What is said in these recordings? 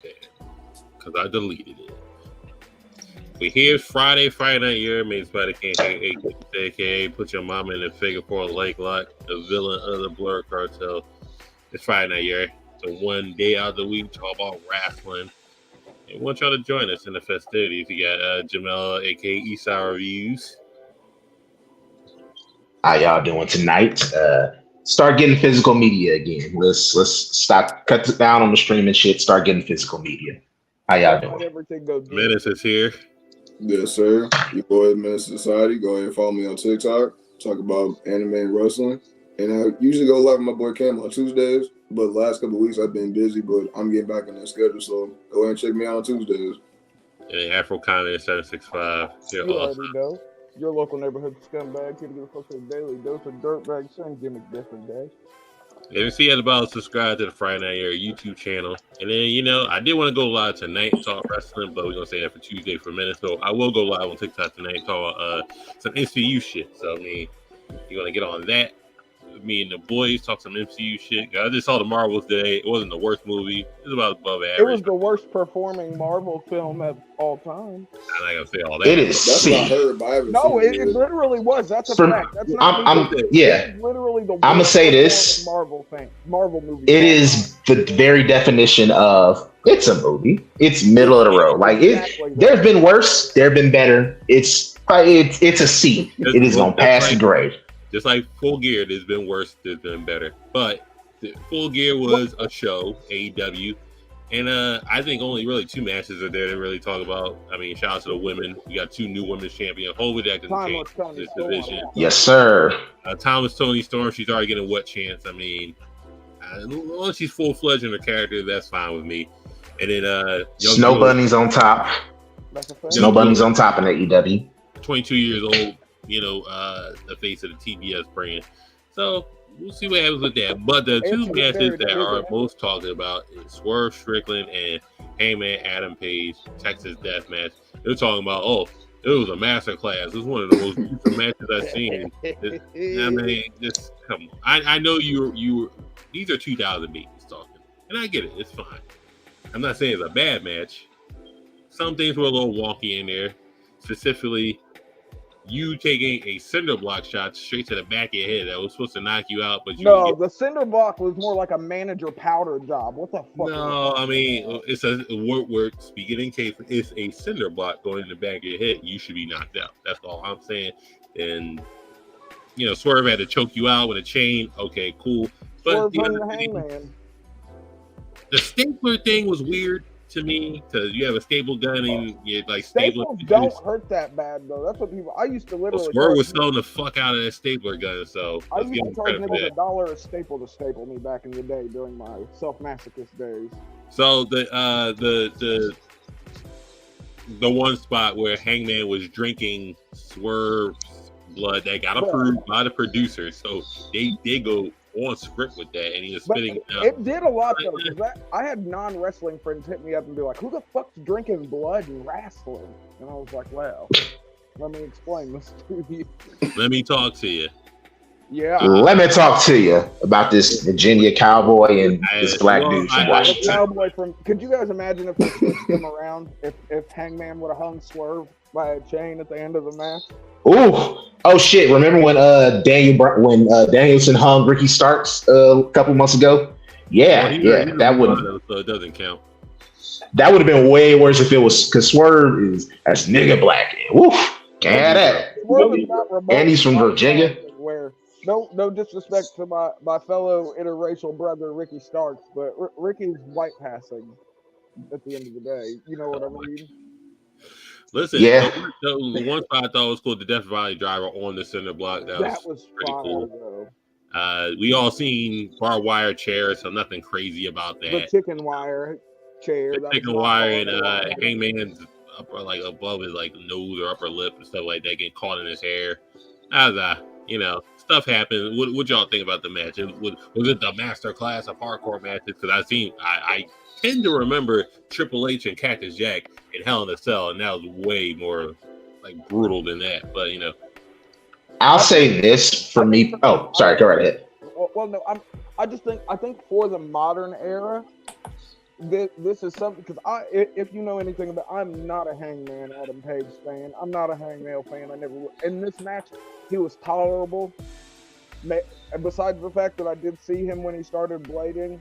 because I deleted it. But here's Friday Night Yerrr, made Spider Can't Hate aka Put Your Mama in the Figure 4 Leg Lock, the villain of the Blur Cartel. It's Friday Night Yerrr. So one day out of the week, talk about wrestling. And we want y'all to join us in the festivities. You got Jamel, aka Eastside Reviews. How y'all doing tonight? Start getting physical media again. Let's stop, cut it down on the streaming shit. Start getting physical media. How y'all doing? Everything goes good. Menace is here. Yes, sir. Your boy Menace Society. Go ahead and follow me on TikTok. Talk about anime and wrestling. And I usually go live with my boy Cam on Tuesdays. But the last couple of weeks I've been busy, but I'm getting back on that schedule. So go ahead and check me out on Tuesdays. And Afro Content 765. You already know. Your local neighborhood scumbag. Here to give a folks a daily dose of dirtbag, same gimmick, different day. And see at about subscribe to the Friday Night Yerrr YouTube channel. And then, I did want to go live tonight and talk wrestling, but we're going to say that for Tuesday for a minute. So I will go live on TikTok tonight and talk some MCU shit. So, you're going to get on that. Me and the boys talk some MCU shit. I just saw the Marvels today. It wasn't the worst movie. It was about above average. It was the worst performing Marvel film of all time. I'm not going to say all that. It is. That's what I heard, but I haven't No, seen it literally was. That's a fact. That's not yeah. Literally the worst I'm gonna say this. Marvel movie. It is the very definition of it's a movie. It's middle of the road. Like Exactly there's been worse. There've been better. It's a C. It is gonna pass the grade. Just like Full Gear, there's been worse, there's been better. But Full Gear was a show, AEW. And I think only really two matches are there to really talk about. Shout out to the women. We got two new women's champions. Hopefully that can change this division. Yes, sir. Thomas Toni Storm, she's already getting what chance? Once she's full-fledged in her character, that's fine with me. And then Snow Bunny's on top. Snow Bunny's on top in AEW. 22 years old. The face of the TBS brand. So we'll see what happens with that. But the two matches that are most talked about is Swerve Strickland and Hangman Adam Page, Texas Death Match. They're talking about, it was a masterclass. It was one of the most beautiful matches I've seen. Just come on. I know you were. These are 2000 babies talking, and I get it. It's fine. I'm not saying it's a bad match. Some things were a little wonky in there, specifically. You taking a cinder block shot straight to the back of your head that was supposed to knock you out, but the cinder block was more like a manager powder job. What the fuck? No, it's a we're speaking in case it's a cinder block going in the back of your head. You should be knocked out. That's all I'm saying. And Swerve had to choke you out with a chain. Okay, cool. But the stapler thing was weird to me, because you have a staple gun and you staples don't hurt that bad though. That's what people. I used to literally. Swerve was selling the fuck out of that stapler gun, so I used to charge niggas $1 a staple to staple me back in the day during my self-masochist days. So the one spot where Hangman was drinking Swerve's blood that got approved by the producers, so they go on script with that, and he was spitting. It did a lot though, because I had non-wrestling friends hit me up and be like, "Who the fuck's drinking blood and wrestling?" And I was like, "Well, let me explain this to you. Let me talk to you." Yeah. Let me talk to you about this Virginia cowboy and this black dude from Washington. Could you guys imagine if they switched him around? If Hangman would have hung Swerve by a chain at the end of the match? Ooh. Oh shit! Remember when Danielson hung Ricky Starks a couple months ago? Yeah, that would. So it doesn't count. That would have been way worse if it was, because Swerve that's nigga black. Woof, can't have that. And he's from Virginia. Where no disrespect to my fellow interracial brother Ricky Starks, but Ricky's white passing at the end of the day. You know what I mean? Listen, the one spot I thought was cool, the Death Valley driver on the center block. That was pretty cool. We all seen barbed wire chairs, so nothing crazy about that. The chicken wire chair. The chicken wire and Hangman's above his nose or upper lip and stuff like that, getting caught in his hair. Stuff happened. What y'all think about the match? Was it the master class of hardcore matches? Because I tend to remember Triple H and Cactus Jack in Hell in a Cell, and that was way more brutal than that. But I'll say this for me. Oh, sorry, go right ahead. Well, no, I think for the modern era, this is something because if you know anything about, I'm not a Hangman Adam Page fan. I'm not a Hangman fan. I never will. In this match, he was tolerable. And besides the fact that I did see him when he started blading,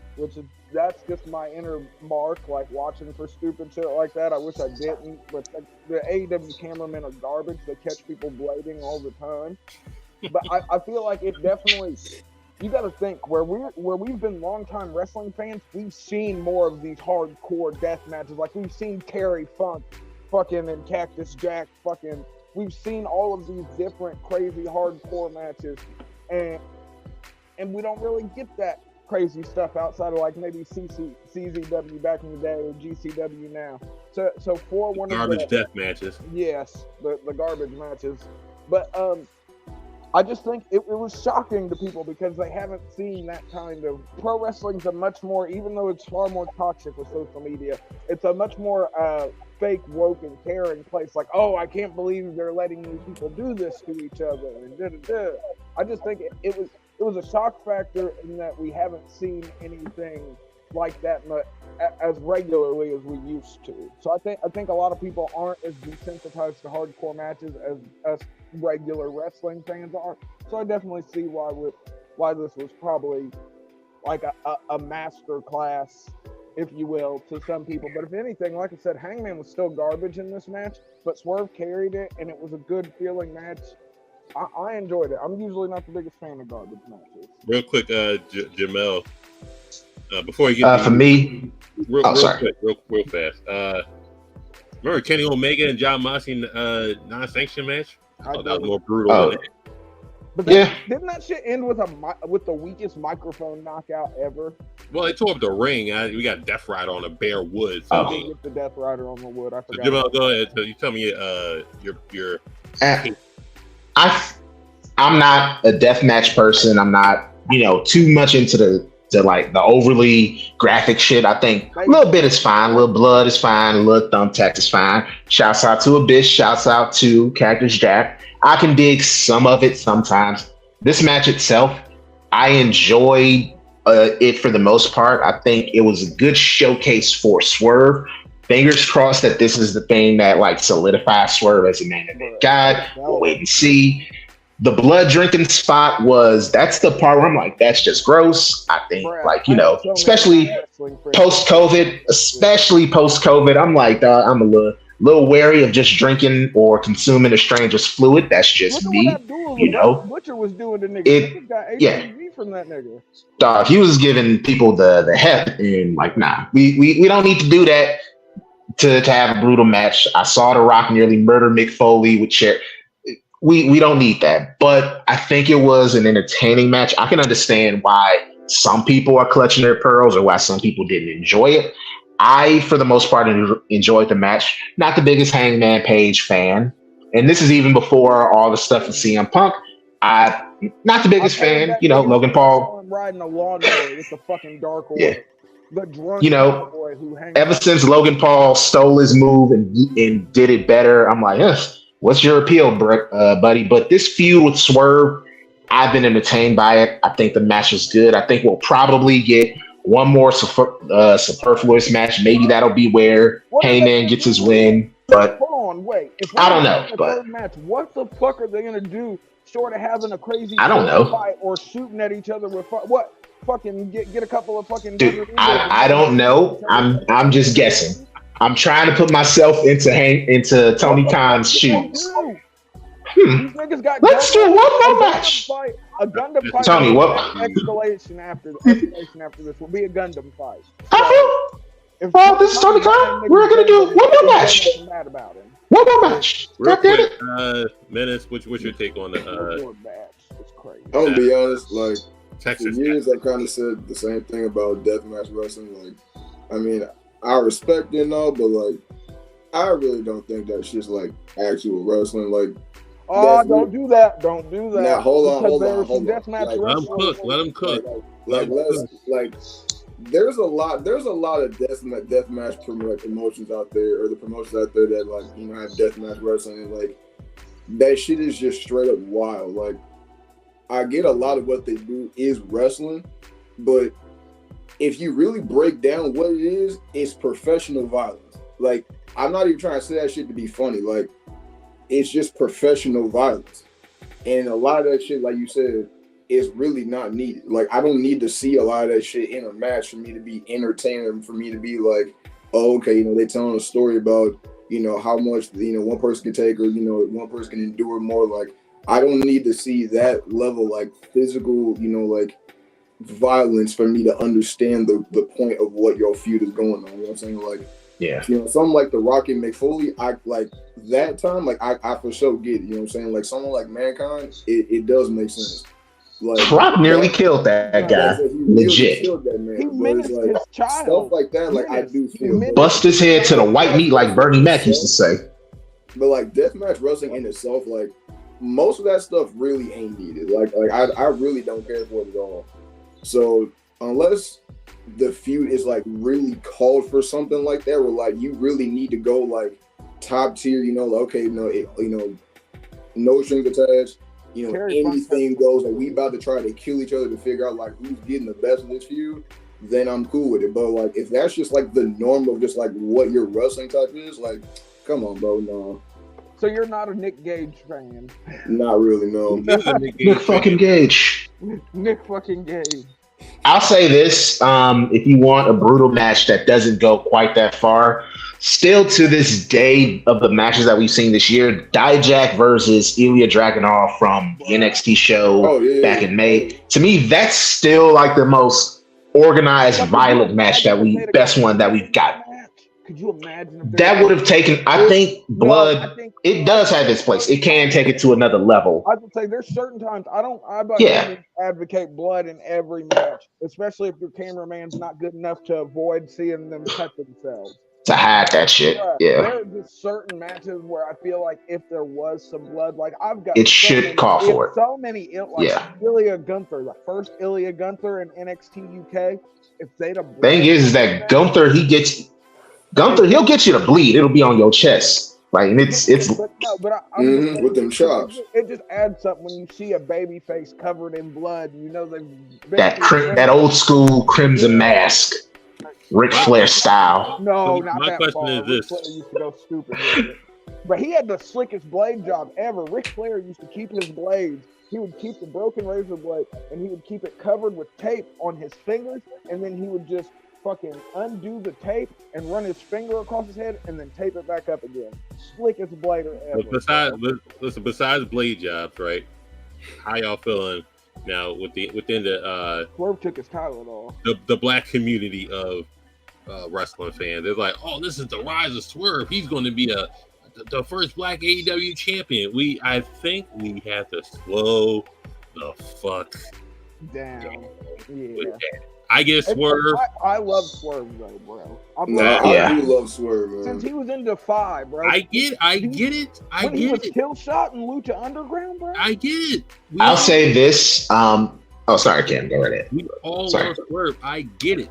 that's just my inner mark, like watching for stupid shit like that. I wish I didn't, but the AEW cameramen are garbage. They catch people blading all the time. But I feel like it definitely. You got to think where we've been longtime wrestling fans. We've seen more of these hardcore death matches. Like we've seen Terry Funk, fucking, and Cactus Jack, fucking. We've seen all of these different crazy hardcore matches, and we don't really get that crazy stuff outside of like maybe CZW back in the day or GCW now. So for one garbage of the death matches. Yes, the garbage matches. But I just think it was shocking to people because they haven't seen that kind of pro wrestling's a much more, even though it's far more toxic with social media, it's a much more fake, woke, and caring place. Like, oh, I can't believe they're letting these people do this to each other and da-da-da. I just think it was a shock factor in that we haven't seen anything like that as regularly as we used to. So I think a lot of people aren't as desensitized to hardcore matches as us regular wrestling fans are. So I definitely see why this was probably like a master class, if you will, to some people. But if anything, like I said, Hangman was still garbage in this match, but Swerve carried it, and it was a good feeling match. I enjoyed it. I'm usually not the biggest fan of garbage matches. Real quick, Jamel, before you get for me, real fast. Remember Kenny Omega and John Moxley non-sanctioned match? I thought that was more brutal than that. But didn't that shit end with the weakest microphone knockout ever? Well, they tore up the ring. We got Death Rider on a bare wood. So I didn't get the Death Rider on the wood. I forgot. So Jamel, go ahead. So you tell me your I'm not a deathmatch person. I'm not, too much into the overly graphic shit. I think a little bit is fine. A little blood is fine. A little thumbtack is fine. Shouts out to Abyss. Shouts out to Cactus Jack. I can dig some of it sometimes. This match itself, I enjoyed it for the most part. I think it was a good showcase for Swerve. Fingers crossed that this is the thing that solidifies Swerve as a main event guy. We'll wait and see. The blood drinking spot that's the part where I'm like, that's just gross. I think especially post COVID, I'm like, I'm a little wary of just drinking or consuming a stranger's fluid. That's just me. Butcher was doing the nigga. Got ATV from that nigga. Dog, he was giving people the hep and nah, we don't need to do that to have a brutal match. I saw The Rock nearly murder Mick Foley with Cher. We don't need that, but I think it was an entertaining match. I can understand why some people are clutching their pearls or why some people didn't enjoy it. I, for the most part, enjoyed the match. Not the biggest Hangman Page fan, and this is even before all the stuff with CM Punk. Not the biggest fan. Logan Paul riding a lawnmower with the fucking dark order. Yeah. The drunk boy who hangs ever since Logan Paul stole his move and did it better, I'm like, what's your appeal, buddy? But this feud with Swerve, I've been entertained by it. I think the match was good. I think we'll probably get one more superfluous match. Maybe that'll be where Heyman gets his win. But hold on, wait. I don't know. But match, what the fuck are they gonna do short of having a crazy I don't know fight or shooting at each other with what? Fucking get a couple of fucking dude. I don't know. I'm just guessing. I'm trying to put myself into Tony Khan's shoes. These niggas got Let's do one more match. A Gundam fight. Tony, what? Escalation after this will be a Gundam fight. Well, this is Tony Khan. We're gonna do one more match. Mad about him. One more match. Real quick, Menace, what's your take on the It's crazy. I'm gonna be honest, Texas? For years, I've kind of said the same thing about deathmatch wrestling. I respect it and all, but I really don't think that shit's actual wrestling. Don't do that. Don't do that. Now hold on. Deathmatch Let them cook. There's a lot of deathmatch promotions out there, or the promotions out there that have deathmatch wrestling, and that shit is just straight up wild. I get a lot of what they do is wrestling, but if you really break down what it is, it's professional violence. Like, I'm not even trying to say that shit to be funny. Like, it's just professional violence. And a lot of that shit, like you said, is really not needed. Like, I don't need to see a lot of that shit in a match for me to be entertained and for me to be like, oh, okay, they telling a story about, how much, one person can take or, one person can endure more. Like, I don't need to see that level, like, physical, like, violence for me to understand the point of what your feud is going on. You know what I'm saying? Like, yeah, something like the Rock and McFoley, I like that time, like I for sure get it. You know what I'm saying? Like someone like Mankind, it does make sense. Like Rock nearly killed that guy. Legit. Killed that man. He menaced like, his child. Stuff like that, like I do feel. Bust his head to the white meat, like Bernie Mac used to say. But like deathmatch wrestling in itself, like most of that stuff really ain't needed. Like I really don't care for it at all. So unless the feud is like really called for something like that, where like you really need to go like top tier, like, okay, no strings attached, anything goes. Like we about to try to kill each other to figure out like who's getting the best of this feud, then I'm cool with it. But like if that's just like the norm of just like what your wrestling type is, like, come on, bro, no. So you're not a Nick Gage fan? Not really, no. Nick fucking Gage. Nick fucking Gage. I'll say this: if you want a brutal match that doesn't go quite that far, still to this day of the matches that we've seen this year, Dijak versus Ilya Dragunov from the NXT show back in May. To me, that's still like the most organized, violent match that we've got. Could you imagine if that would have taken? I think blood. It does have its place. It can take it to another level. I would say there's certain times I advocate blood in every match, especially if your cameraman's not good enough to avoid seeing them cut themselves. To hide that shit, yeah. There are just certain matches where I feel like if there was some blood, like I've got, it should call for it. So many, Ilya Gunther, the first Ilya Gunther in NXT UK. If they'd have, thing is that Gunther, he'll get you to bleed. It'll be on your chest. Like it's with them chops. It just adds up when you see a baby face covered in blood. That old school crimson mask, Ric Flair style. No, so not my that question far. is this: Ric Flair used to go stupid with it. But he had the slickest blade job ever. Ric Flair used to keep his blades. He would keep the broken razor blade and he would keep it covered with tape on his fingers, and then he would just fucking undo the tape and run his finger across his head and then tape it back up again. Slickest blader ever. Besides blade jobs, right? How y'all feeling now within the Swerve took his Tylenol. The black community of wrestling fans? They're like, oh, this is the rise of Swerve. He's going to be the first black AEW champion. I think we have to slow the fuck down. Yeah. I get Swerve. I love Swerve though, bro. I do love Swerve, man. Since he was in Defy, bro. I get it. When he was Kill Shot and Lucha Underground, bro. I get it. I'll say this. Sorry, Ken. Go right ahead. We all love Swerve. I get it.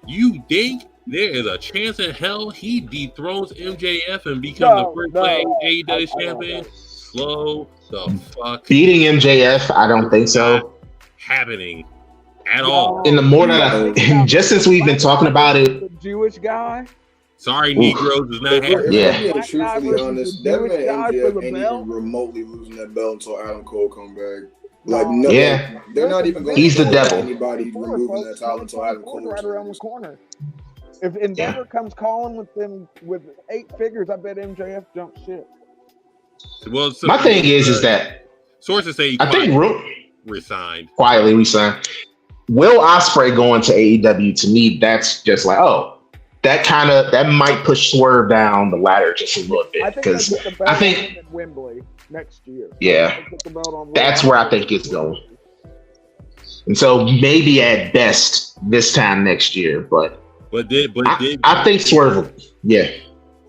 You think there is a chance in hell he dethrones MJF and becomes the first black AEW champion? Slow the fuck. Beating MJF, I don't think so. Happening. At all. In the more that just since we've been talking about it, the Jewish guy. Sorry, Negroes is not happening. Yeah. Truthfully honest, that man MJF ain't even remotely losing that belt until Adam Cole come back. Like they're not even going. He's the devil. Anybody removing that title until Adam Cole right around the corner. If Endeavor comes calling with them with 8 figures, I bet MJF jumps shit. Well, my thing is that sources say I think quietly resigned. Will Ospreay going to AEW, to me, that's just like, that might push Swerve down the ladder just a little bit, because I think Wembley next year. Yeah, that's where I think it's going. And so maybe at best this time next year, but I think Swerve, yeah.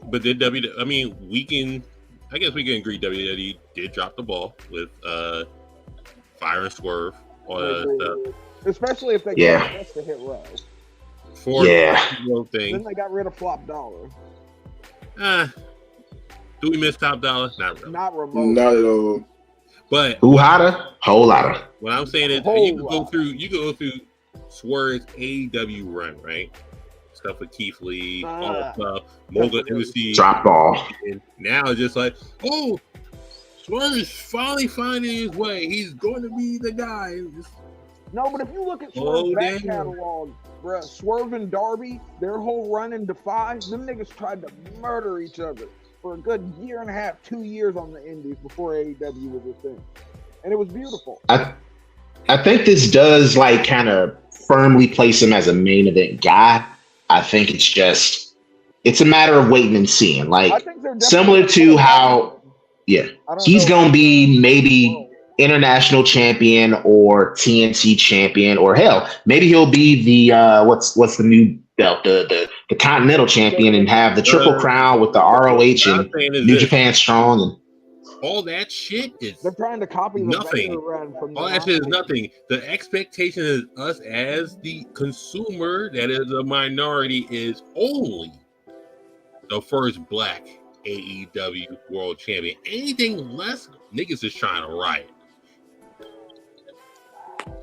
But did we can agree WWE did drop the ball with Fire and Swerve on stuff. Especially if they got us to hit row. Thing. Then they got rid of Flop Dollar. Do we miss Top Dollar? Not really. Not remotely. Not at all. But whole lotta. What I'm saying is you go through Swerve's AEW run, right? Stuff with Keith Lee, all that stuff, Mogul Embassy, drop ball. And now it's just like, oh, Swerve is finally finding his way. He's going to be the guy. No, but if you look at Swerve's back catalog, bro, Swerve and Darby, their whole run in Defy, them niggas tried to murder each other for a good year and a half, 2 years on the Indies before AEW was a thing. And it was beautiful. I think this does like kind of firmly place him as a main event guy. I think it's a matter of waiting and seeing. Like similar to how, he's going to be maybe international champion or TNT champion, or hell, maybe he'll be the what's the new belt, the Continental champion, and have the Triple Crown with the ROH and New Japan Strong. And all that shit is they're trying to copy nothing. All that shit is nothing. The expectation is us as the consumer, that is a minority, is only the first black AEW world champion. Anything less, niggas is trying to riot.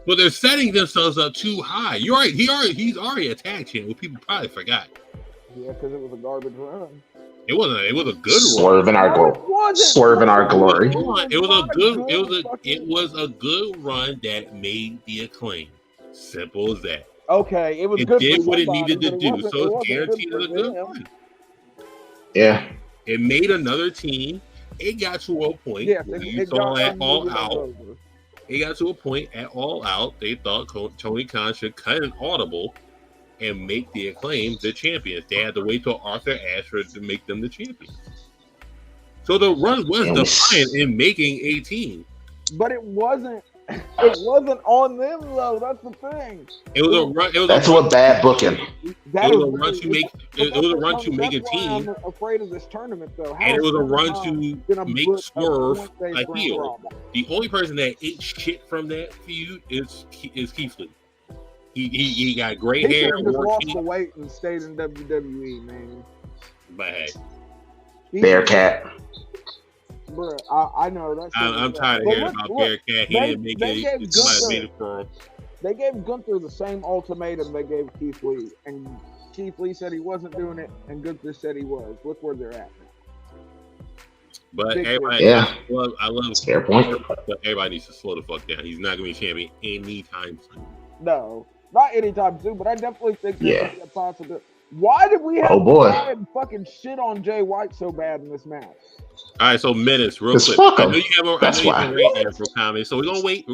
But they're setting themselves up too high. You're right. He's already a tag champion. What people probably forgot. Yeah, because it was a garbage run. It wasn't. It was a good Swerve in our glory. Swerve in our glory. It was a good run that made the Acclaim. Simple as that. Okay, it was. It good did for what it somebody, needed to do, so it's guaranteed a good run. Yeah. It made another team. It got to a point where you saw that All Out. It got to a point at All Out. They thought Tony Khan should cut an audible and make the Acclaim the champions. They had to wait till Arthur Ashe to make them the champions. So the run was defiant in making 18. But it wasn't. It wasn't on them though. That's the thing. It was a run. That's what bad booking. It was a run to make. It was a run to make a team. I'm afraid of this tournament though. And it was a run to make Swerve a heel. The only person that ate shit from that feud is Keith Lee. He got gray hair. He just lost the weight and stayed in WWE, man. But hey, Bearcat. Bro, I know that's. I'm tired of hearing about Bearcat. He didn't make it. Somebody made it for him. They gave Gunther the same ultimatum they gave Keith Lee, and Keith Lee said he wasn't doing it, and Gunther said he was. Look where they're at now. But everybody, I love. Fair point. But everybody needs to slow the fuck down. He's not gonna be champion anytime soon. No, not anytime soon. But I definitely think there's a possibility. Why did we have to fucking shit on Jay White so bad in this match? All right, so Menace, real quick. I know you have a rating for comments, so we're gonna wait.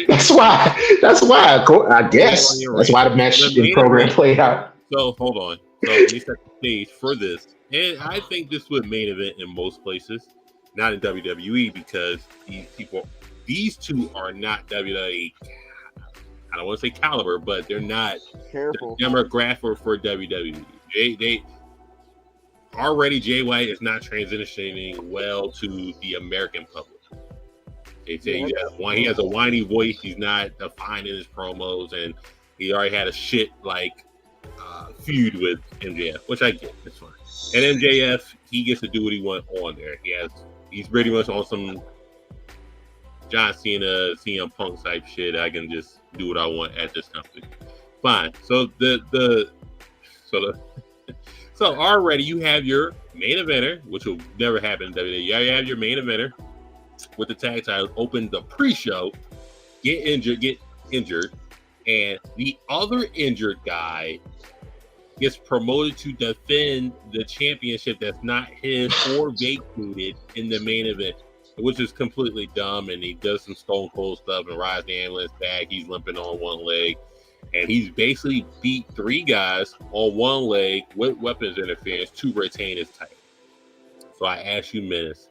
That's why. I guess that's why the match in program played out. So hold on. So let me set the stage for this, and I think this would main event in most places, not in WWE, because these two are not WWE. I don't want to say caliber, but they're not the demographic for WWE. They already, Jay White is not transitioning well to the American public. They say he has a whiny voice. He's not defined in his promos, and he already had a shit feud with MJF, which I get. It's fine. And MJF, he gets to do what he wants on there. He's pretty much on some John Cena, CM Punk type shit. I can just do what I want at this company. Fine. So so already you have your main eventer, which will never happen in WWE. You have your main eventer with the tag titles, open the pre-show, get injured, and the other injured guy gets promoted to defend the championship that's not his or vacated in the main event, which is completely dumb. And he does some Stone Cold stuff and rides the ambulance back. He's limping on one leg. And he's basically beat 3 guys on one leg with weapons interference to retain his title. So I ask you, Menace,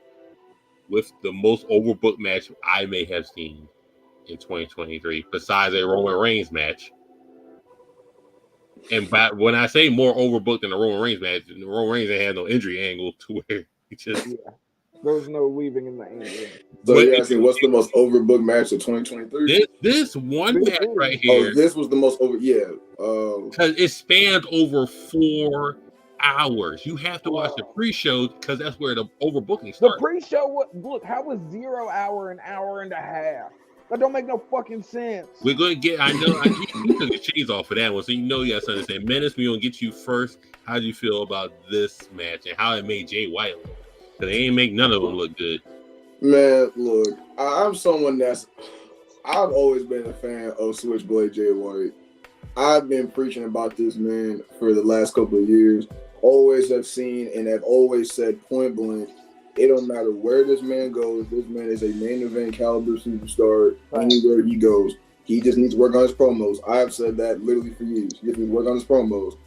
with the most overbooked match I may have seen in 2023, besides a Roman Reigns match. And when I say more overbooked than a Roman Reigns match, Roman Reigns ain't had no injury angle to where he just... There was no weaving in the angle. So you're asking what's the most overbooked match of 2023? This one match right here. Oh, this was the most over. Yeah. Because it spanned over 4 hours. You have to watch the pre-show because that's where the overbooking starts. The pre-show, look, how was 0 hour an hour and a half? That don't make no fucking sense. We're gonna get. I know. You took the cheese off of that one, so you know you got to understand. Menace, we're gonna get you first. How do you feel about this match and how it made Jay White look? Because they ain't make none of them look good. Man, look, I'm someone I've always been a fan of Switchblade Jay White. I've been preaching about this man for the last couple of years. Always have seen and have always said point blank, it don't matter where this man goes. This man is a main event caliber superstar anywhere he goes. He just needs to work on his promos. I have said that literally for years. He just needs to work on his promos.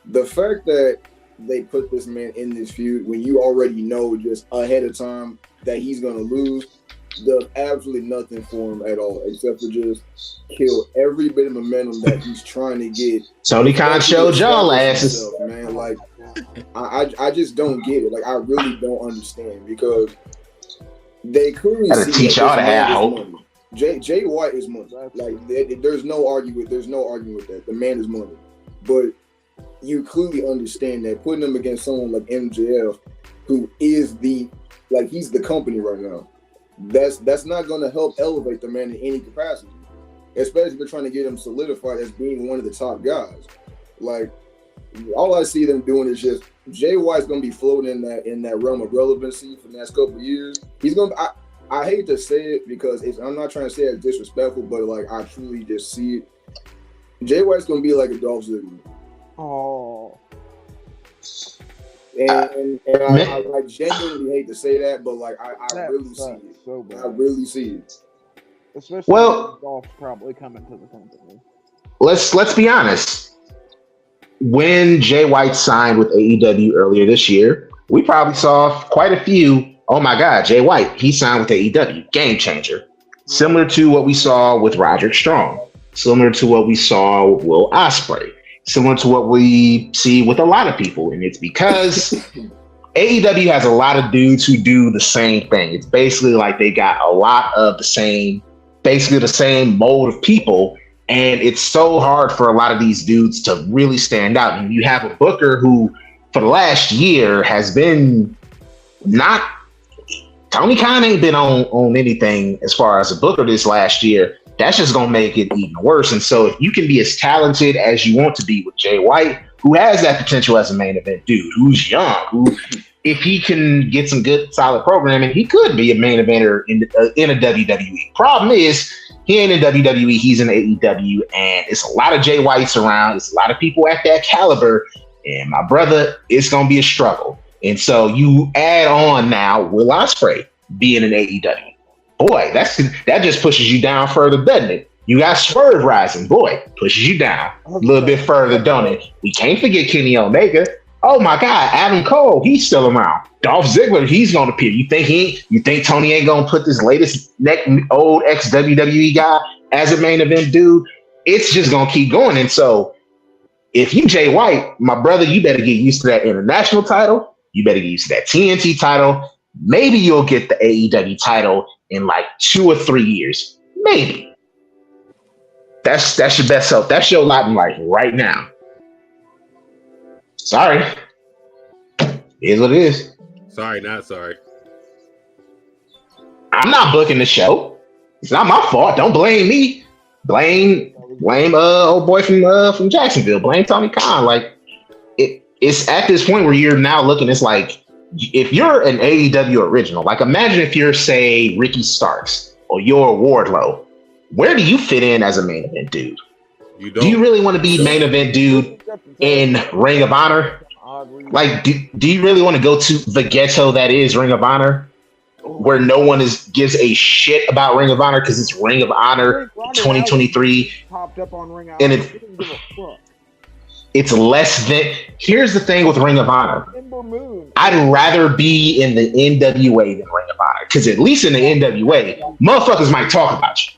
The fact that they put this man in this feud when you already know just ahead of time that he's going to lose does absolutely nothing for him at all, except for just kill every bit of momentum that he's trying to get. Tony Khan showed y'all asses. Man, like, I just don't get it. Like, I really don't understand because they clearly gotta teach y'all to have hope. Jay White is money. Like, there's no argument with that. The man is money. But you clearly understand that putting him against someone like MJF, who is he's the company right now, that's not going to help elevate the man in any capacity, especially if they're trying to get him solidified as being one of the top guys. Like, all I see them doing is just Jay White's going to be floating in that realm of relevancy for the next couple of years. He's going to. I hate to say it because I'm not trying to say it's disrespectful, but like I truly just see it. Jay White's going to be like a Dolph Ziggler. Oh. And I genuinely hate to say that, but like I really see it. So bad. I really see it. Especially when Dolph's probably coming to the company. Let's be honest. When Jay White signed with AEW earlier this year, we probably saw quite a few. Oh my God, Jay White, he signed with AEW, game changer. Similar to what we saw with Roderick Strong, similar to what we saw with Will Ospreay, similar to what we see with a lot of people. And it's because AEW has a lot of dudes who do the same thing. It's basically like they got a lot of the same mold of people. And it's so hard for a lot of these dudes to really stand out. And you have a booker who, for the last year, has been not. Tony Khan ain't been on anything as far as a booker this last year. That's just going to make it even worse. And so if you can be as talented as you want to be with Jay White, who has that potential as a main event dude, who's young, who, if he can get some good, solid programming, he could be a main eventer in a WWE. Problem is, he ain't in WWE, he's in AEW, and it's a lot of Jay Whites around. It's a lot of people at that caliber. And my brother, it's going to be a struggle. And so you add on now Will Ospreay being in AEW. Boy, that just pushes you down further, doesn't it? You got Swerve rising. Boy, pushes you down a little bit further, don't it? We can't forget Kenny Omega. Oh my God, Adam Cole, he's still around. Dolph Ziggler, he's gonna appear. You think Tony ain't gonna put this latest old ex-WWE guy as a main event dude? It's just gonna keep going. And so if you Jay White, my brother, you better get used to that international title. You better get used to that TNT title. Maybe you'll get the AEW title in like 2 or 3 years. Maybe. That's your best hope. That's your lot in life right now. Sorry. It is what it is. Sorry, not sorry. I'm not booking the show. It's not my fault. Don't blame me. Blame old boy from Jacksonville. Blame Tony Khan. Like it's at this point where you're now looking, it's like if you're an AEW original, like imagine if you're, say, Ricky Starks or you're Wardlow, where do you fit in as a main event dude? Do you really want to be main event dude in Ring of Honor? Like, do you really want to go to the ghetto that is Ring of Honor, where no one gives a shit about Ring of Honor because it's Ring of Honor 2023, popped up on Ring of and Honor. It's less than. Here's the thing with Ring of Honor. I'd rather be in the NWA than Ring of Honor, because at least in the NWA, motherfuckers might talk about you.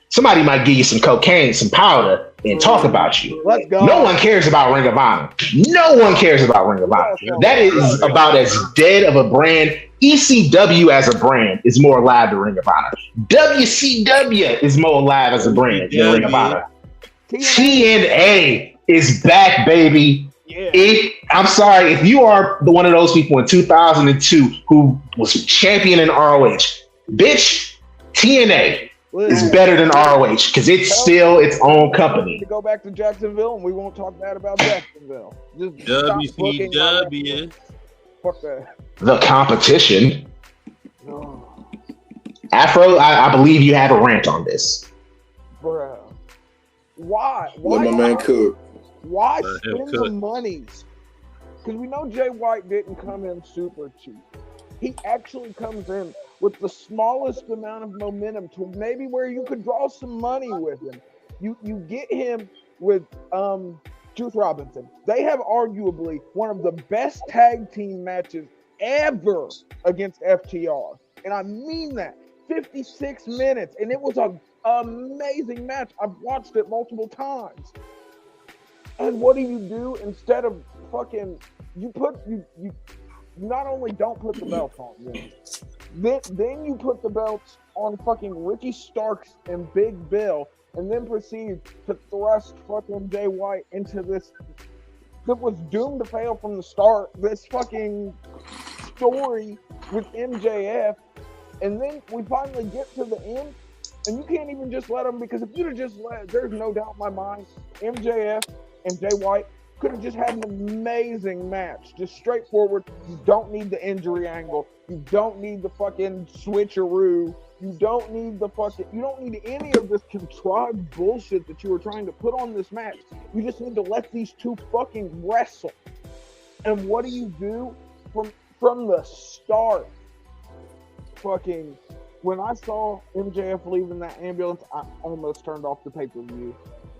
Somebody might give you some cocaine, some powder, and talk about you. Let's go. No one cares about Ring of Honor. No one cares about Ring of Honor. That is about as dead of a brand. ECW as a brand is more alive than Ring of Honor. WCW is more alive as a brand than Ring of Honor. TNA is back, baby. Yeah. I'm sorry, if you are one of those people in 2002 who was champion in ROH, bitch, TNA is better than ROH because it's still its own company. To go back to Jacksonville, and we won't talk bad about Jacksonville. Just WCW. Fuck that. The competition. Afro, I believe you have a rant on this. Bro. Why? Let my man cook. Why spend the monies? Because we know Jay White didn't come in super cheap. He actually comes in with the smallest amount of momentum to maybe where you could draw some money with him. You get him with Juice Robinson. They have arguably one of the best tag team matches ever against FTR. And I mean that. 56 minutes. And it was an amazing match. I've watched it multiple times. And what do? Instead of fucking, you not only don't put the belts on them, then you put the belts on fucking Ricky Starks and Big Bill, and then proceed to thrust fucking Jay White into this that was doomed to fail from the start, this fucking story with MJF, and then we finally get to the end, and you can't even just let them, because if you'd have just let, there's no doubt in my mind, MJF and Jay White could have just had an amazing match. Just straightforward. You don't need the injury angle. You don't need the fucking switcheroo. You don't need any of this contrived bullshit that you were trying to put on this match. You just need to let these two fucking wrestle. And what do? From the start? Fucking, when I saw MJF leaving that ambulance, I almost turned off the pay-per-view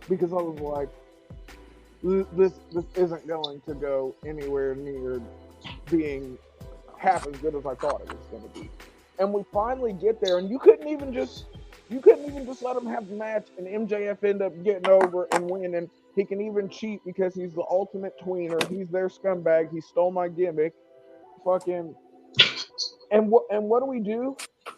because I was like, this isn't going to go anywhere near being half as good as I thought it was going to be. And we finally get there, and you couldn't even just let him have the match, and MJF end up getting over and winning. He can even cheat because he's the ultimate tweener. He's their scumbag. He stole my gimmick. Fucking. And what do we do?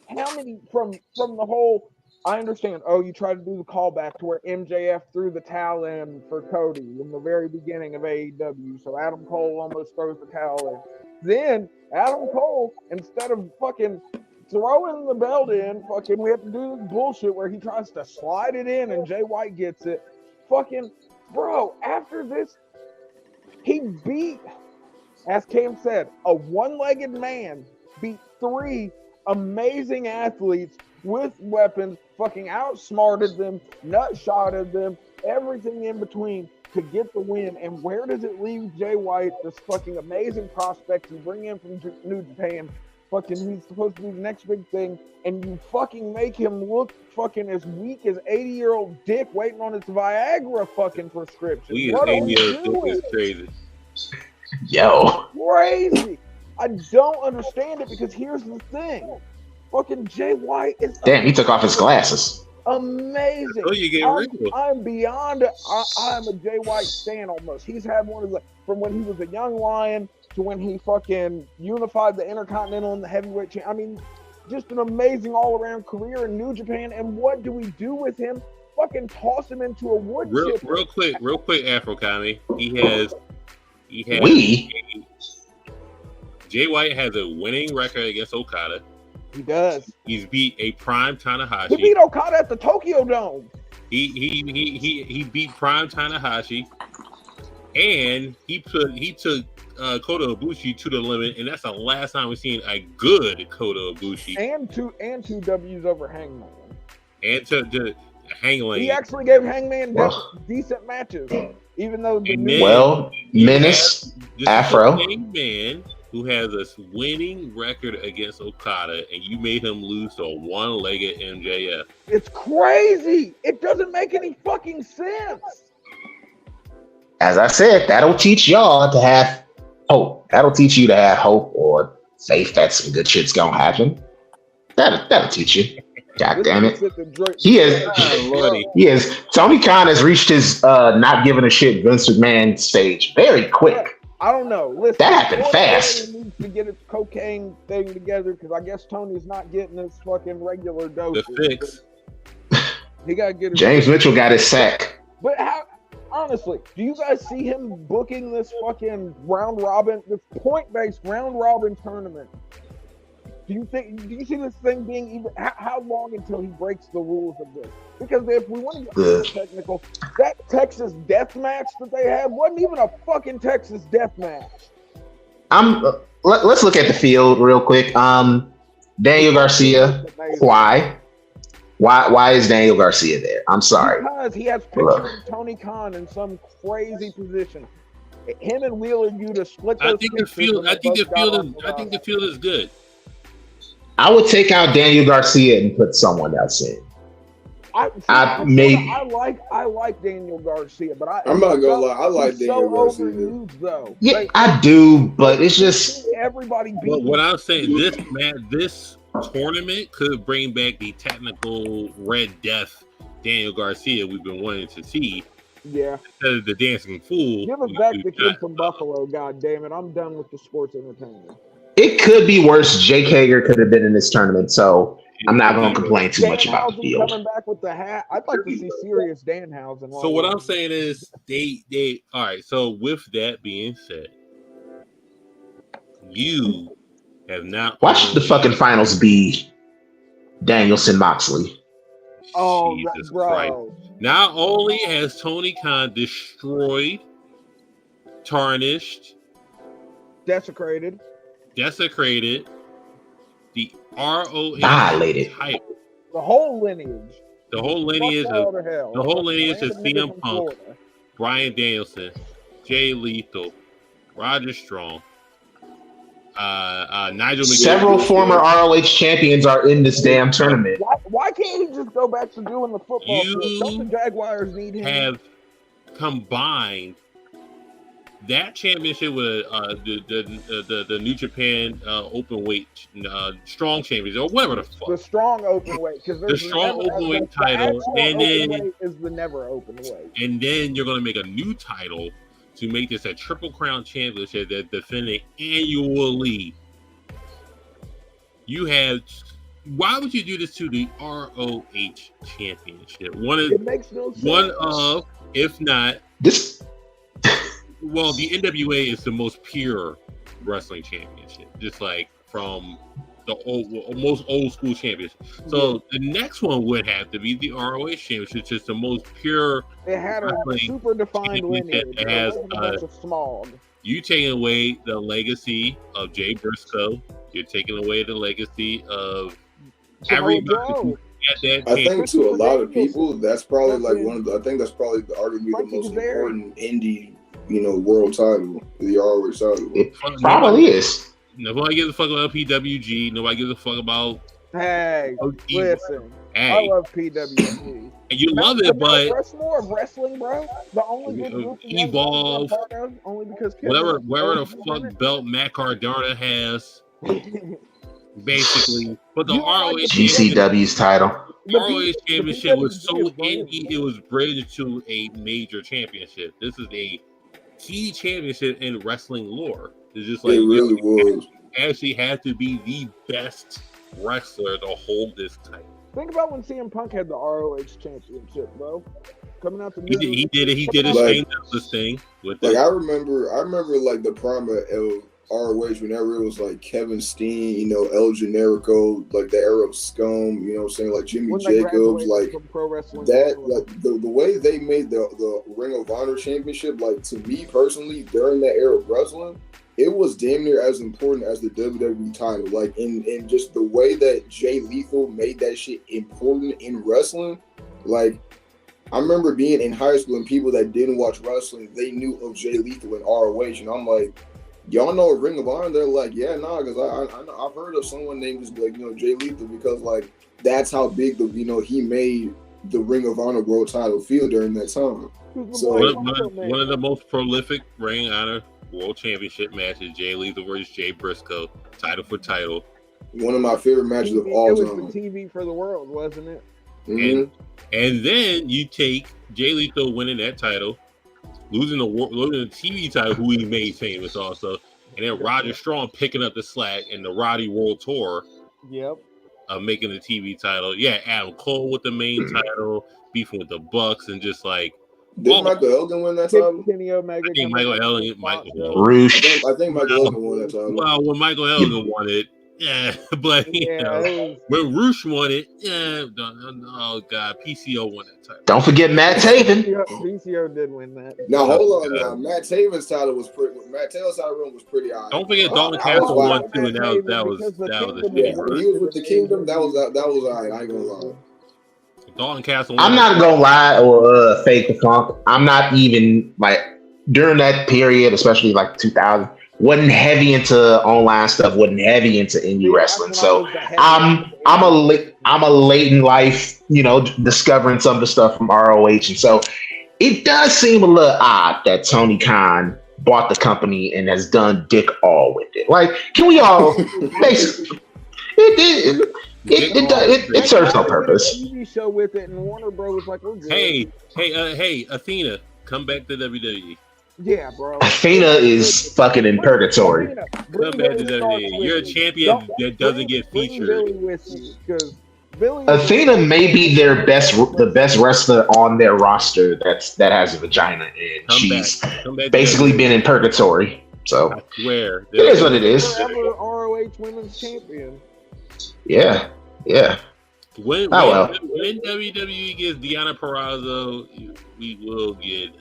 How many from the whole? I understand. Oh, you tried to do the callback to where MJF threw the towel in for Cody in the very beginning of AEW. So Adam Cole almost throws the towel in. Then Adam Cole, instead of fucking throwing the belt in, fucking we have to do this bullshit where he tries to slide it in and Jay White gets it. Fucking bro, after this, he beat, as Cam said, a one-legged man beat 3 amazing athletes with weapons, fucking outsmarted them, nutshotted them, everything in between to get the win. And where does it leave Jay White, this fucking amazing prospect you bring in from New Japan? Fucking, he's supposed to be the next big thing, and you fucking make him look fucking as weak as 80-year-old dick waiting on his Viagra fucking prescription. What are we doing? Crazy. Yo. Crazy. I don't understand it because here's the thing. Fucking Jay White is damn. He took off his glasses. Amazing. Oh, you get I'm beyond. I'm a Jay White stan almost. He's had one of the, from when he was a young lion to when he fucking unified the Intercontinental and the heavyweight champ. I mean, just an amazing all-around career in New Japan. And what do we do with him? Fucking toss him into a wood chipper. Real quick, Afro Kami. He has. Jay White has a winning record against Okada. He does. He's beat a prime Tanahashi. He beat Okada at the Tokyo Dome. He beat prime Tanahashi, and he took Kota Ibushi to the limit, and that's the last time we've seen a good Kota Ibushi. And two W's over Hangman. And to Hangman. He actually gave Hangman decent matches, even though Menace, Afro. Hangman, who has a winning record against Okada, and you made him lose to a one-legged MJF. It's crazy. It doesn't make any fucking sense. As I said, that'll teach y'all to have hope. That'll teach you to have hope or faith that some good shit's gonna happen. That'll teach you. God damn it. He is. Tony Khan has reached his not giving a shit Vince McMahon stage very quick. I don't know. Listen, that happened fast. He needs to get his cocaine thing together because I guess Tony's not getting his fucking regular dose. The fix. He got to get his James Mitchell got his sack. But honestly, do you guys see him booking this fucking round robin, this point-based round robin tournament Do you see this thing being even how long until he breaks the rules of this? Because if we want to get more technical, that Texas death match that they had wasn't even a fucking Texas death match. Let's look at the field real quick. Daniel Garcia. Why is Daniel Garcia there? I'm sorry. Because he has pictures of Tony Khan in some crazy position. Him and Wheeler Yuta split those. I think the field is good. I would take out Daniel Garcia and put someone else in. I like Daniel Garcia, but I'm not gonna lie, I like Daniel Garcia. Though. Yeah, I do, but it's just everybody. What I'm saying, this tournament could bring back the technical Red Death Daniel Garcia we've been wanting to see. Yeah. Instead of the dancing fool. Give us back the kid from Buffalo, God damn it. I'm done with the sports entertainment. It could be worse. Jake Hager could have been in this tournament, so I'm not going to complain too much about the field. Coming back with the hat. I'd like to see serious Danhausen. So what I'm saying is they all right. So with that being said, you have not watched the fucking finals be Danielson Moxley. Oh, Jesus bro. Christ. Not only has Tony Khan destroyed, tarnished, desecrated the ROH violated title. The whole lineage. The whole lineage of CM Punk, Bryan Danielson, Jay Lethal, Roger Strong, Nigel McGuinness. Several former ROH champions are in this damn tournament. Why can't he just go back to doing the football? Don't the Jaguars need him? Have combined that championship with the New Japan open weight strong champions or whatever the fuck. The strong open weight, because the strong open weight title, and then is the never open weight. And then you're gonna make a new title to make this a Triple Crown championship that's defended annually. You have. Why would you do this to the ROH championship? It makes no sense. If not this. Well, the NWA is the most pure wrestling championship, just like from the most old school championship. So the next one would have to be the ROH championship, which is the most pure. It had a super defined lineage. It has smog. You taking away the legacy of Jay Briscoe. You're taking away the legacy of everybody who had that. I think to a lot of people, that's probably like one of the. I think that's probably arguably the most important indie. World title, the ROH title. It probably is. Nobody gives a fuck about PWG. Nobody gives a fuck about. Hey, listen. I love PWG. And you love it, but more of wrestling, bro. The only good group Evolve. Only because wherever the fuck belt Matt Cardona has, basically. But the ROH GCW's title. The ROH championship was so indie, it was bridged to a major championship. This is a key championship in wrestling lore. It's just like it really was. Actually, had to be the best wrestler to hold this title. Think about when CM Punk had the ROH championship, bro. Coming out the he did it. He did his thing. This thing with like I remember like the prime of ROH whenever it was like Kevin Steen, El Generico, like the era of Scum, what I'm saying, like Jimmy Jacobs, like that, like the way they made the Ring of Honor championship, like to me personally, during that era of wrestling, it was damn near as important as the WWE title. Like in just the way that Jay Lethal made that shit important in wrestling. Like I remember being in high school and people that didn't watch wrestling, they knew of Jay Lethal and ROH, and I'm like, y'all know Ring of Honor? They're like, yeah, nah, because I've heard of someone named just like Jay Lethal, because like that's how big he made the Ring of Honor World Title feel during that time. So one of the most prolific Ring of Honor World Championship matches, Jay Lethal versus Jay Briscoe, title for title. One of my favorite matches of all time. It was the TV for the world, wasn't it? Mm-hmm. And then you take Jay Lethal winning that title, losing the TV title, who he made famous also, and then Roger Strong picking up the slack in the Roddy World Tour. Yep. Making the TV title. Yeah, Adam Cole with the main title, beefing with the Bucks, and just like. Did Michael Elgin win that title? Kenny Omega. I think Michael Elgin. Roosh. I think Michael Elgin won that title. Well, when Michael Elgin won it, Yeah, but when Roosh won it, oh god, PCO won that title. Don't forget Matt Taven. PCO did win that. Now hold on. Now Matt Taven's title was pretty. Matt Taylor's title run was pretty high. Don't forget Dalton Castle won too, and that was a yeah. When he was with the Kingdom, that was alright. I ain't gonna lie. Dalton Castle. I'm not gonna lie or fake the funk. I'm not even like during that period, especially like 2000. Wasn't heavy into online stuff. Wasn't heavy into indie wrestling. So I'm a late in life, discovering some of the stuff from ROH, and so it does seem a little odd that Tony Khan bought the company and has done dick all with it. Like, can we all basically? It serves no purpose. TV show with it, and Warner Bros. Like, we're good. Hey, Athena, come back to WWE. Yeah, bro. Athena is fucking in purgatory. Come back to WWE. You're a champion that doesn't get featured. Athena may be the best wrestler on their roster that has a vagina, and she's basically been in purgatory. So I swear, it is what it is. ROH Women's Champion. Yeah. When WWE gets Deonna Purrazzo, we will get.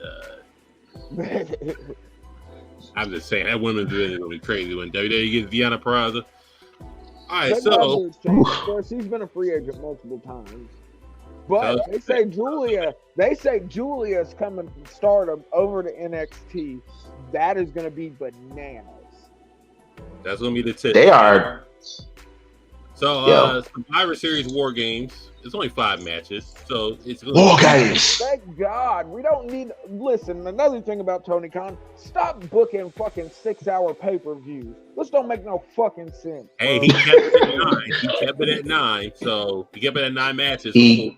I'm just saying that women's really gonna be crazy when WWE gets Deonna Purrazzo. All right, so she's been a free agent multiple times, but they say Julia's coming from Stardom over to NXT. That is gonna be bananas. That's gonna be the tip. They are. So, Survivor Series War Games. It's only 5 matches, so it's War Games. Thank God we don't need. Listen, another thing about Tony Khan: stop booking fucking 6-hour pay-per-views. This don't make no fucking sense. Hey, he kept it at 9. He kept it at 9. So he kept it at 9 matches. He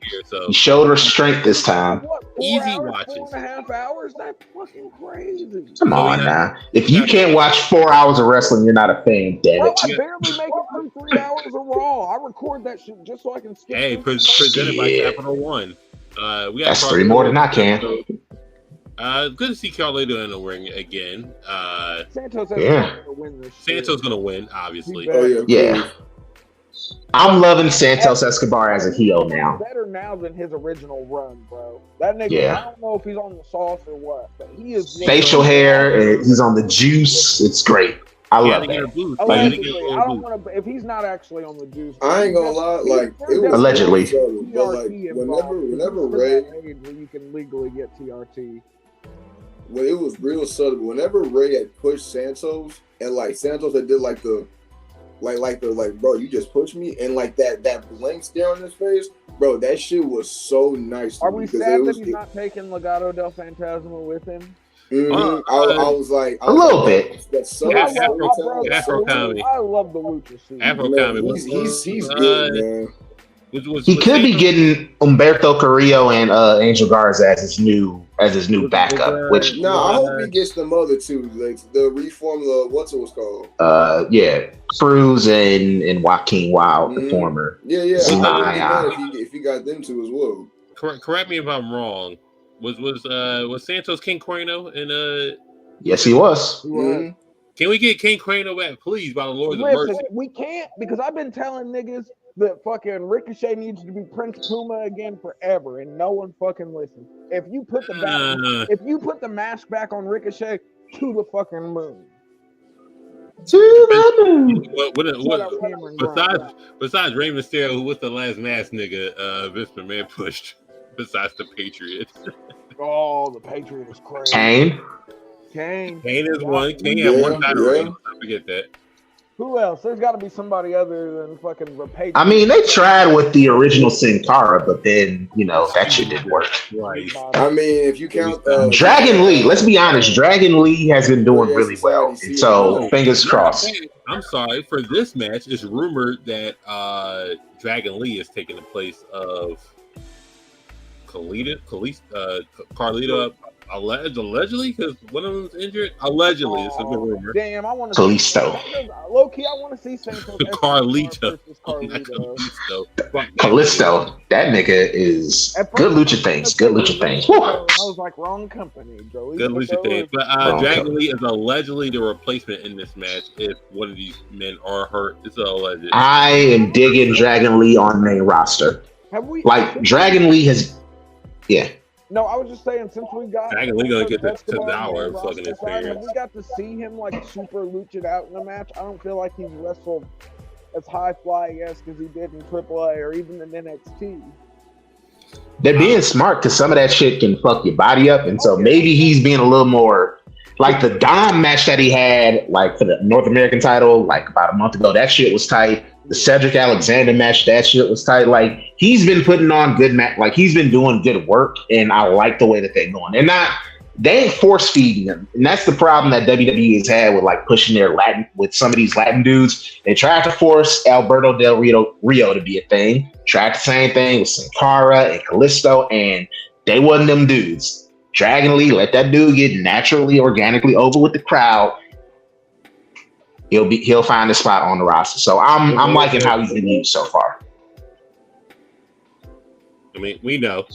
showed restraint this time. What, easy hours, watches. 4.5 hours? That's fucking crazy. Come on now. If you can't watch 4 hours of wrestling, you're not a fan, damn it. I barely make it through 3 hours of Raw. I record that shit just so I can skip. Hey, presented by Capital One. We got That's 3 more than I can. Good to see Carlito in the ring again. Santos has to win this shit. Santos gonna win, obviously. Yeah. I'm loving Santos Escobar as a heel now. Better now than his original run, bro. That nigga, I don't know if he's on the sauce or what, but he is facial hair. He's on the juice. It's great. I love that. Allegedly, I don't want to. If he's not actually on the juice, I ain't gonna lie. Like it was allegedly. But like whenever Ray, where you can legally get TRT. When it was real subtle. Whenever Ray had pushed Santos, and like Santos had did like bro, you just pushed me, and like that blank stare on his face, bro, that shit was so nice. Are we sad that he's not taking Legado del Fantasma with him? Mm-hmm. I was like a little bit. That's so Afro comedy. I love the lucha scene. Afro comedy. He's good, man. He could be getting Humberto Carrillo and Angel Garza as his new backup. Which I hope he gets them other two, like the reform. What's it was called? Cruz and Joaquin Wild, the former. Yeah. If he got them two as well. Correct me if I'm wrong. Was Santos King Cuerno and Yes, he was. Mm-hmm. Can we get King Cuerno back, please, by the Lord's mercy? We can't, because I've been telling niggas that fucking Ricochet needs to be Prince Puma again forever, and no one fucking listens. If you put the mask back on Ricochet, to the fuccking moon. Besides Rey Mysterio, who was the last mask nigga Vince McMahon pushed? Besides the Patriot. Oh, the Patriot is crazy. Kane is one. Kane had one title reign. I forget that. Who else? There's got to be somebody other than fucking the Patriot. I mean, they tried with the original Sin Cara, but then that shit didn't work. Right. I mean, if you count Dragon Lee, let's be honest, Dragon Lee has been doing really well. And so fingers crossed. I'm sorry for this match. It's rumored that Dragon Lee is taking the place of Carlito. Allegedly, because one of them's injured. Allegedly, it's a good rumor. Damn, I want to Kalisto. Low key, I want to see Santos Carlito. versus Carlito. Kalisto, that nigga is good lucha things. Good lucha things. Woo. I was like, wrong company, Joey. Good lucha things. But Dragon Lee is allegedly the replacement in this match if one of these men are hurt. It's alleged. I am digging Dragon Lee on main roster. Dragon Lee has, yeah. No, I was just saying, since we got Dragon Lee gonna get the hour fucking experience. We got to see him like super lucha'd out in the match. I don't feel like he's wrestled as high flying as he did in AAA or even in NXT. They're being smart because some of that shit can fuck your body up, and so maybe he's being a little more like the Dom match that he had, like for the North American title, like about a month ago. That shit was tight. The Cedric Alexander match, that shit was tight. Like he's been putting on good match. Like he's been doing good work, and I like the way that they're going. They ain't force feeding him, and that's the problem that WWE has had with like pushing their Latin with some of these Latin dudes. They tried to force Alberto Del Rio to be a thing. Tried the same thing with Sin Cara and Kalisto, and they wasn't them dudes. Dragon Lee, let that dude get naturally, organically over with the crowd. He'll find a spot on the roster. So I'm liking how he's been used so far. I mean, we know.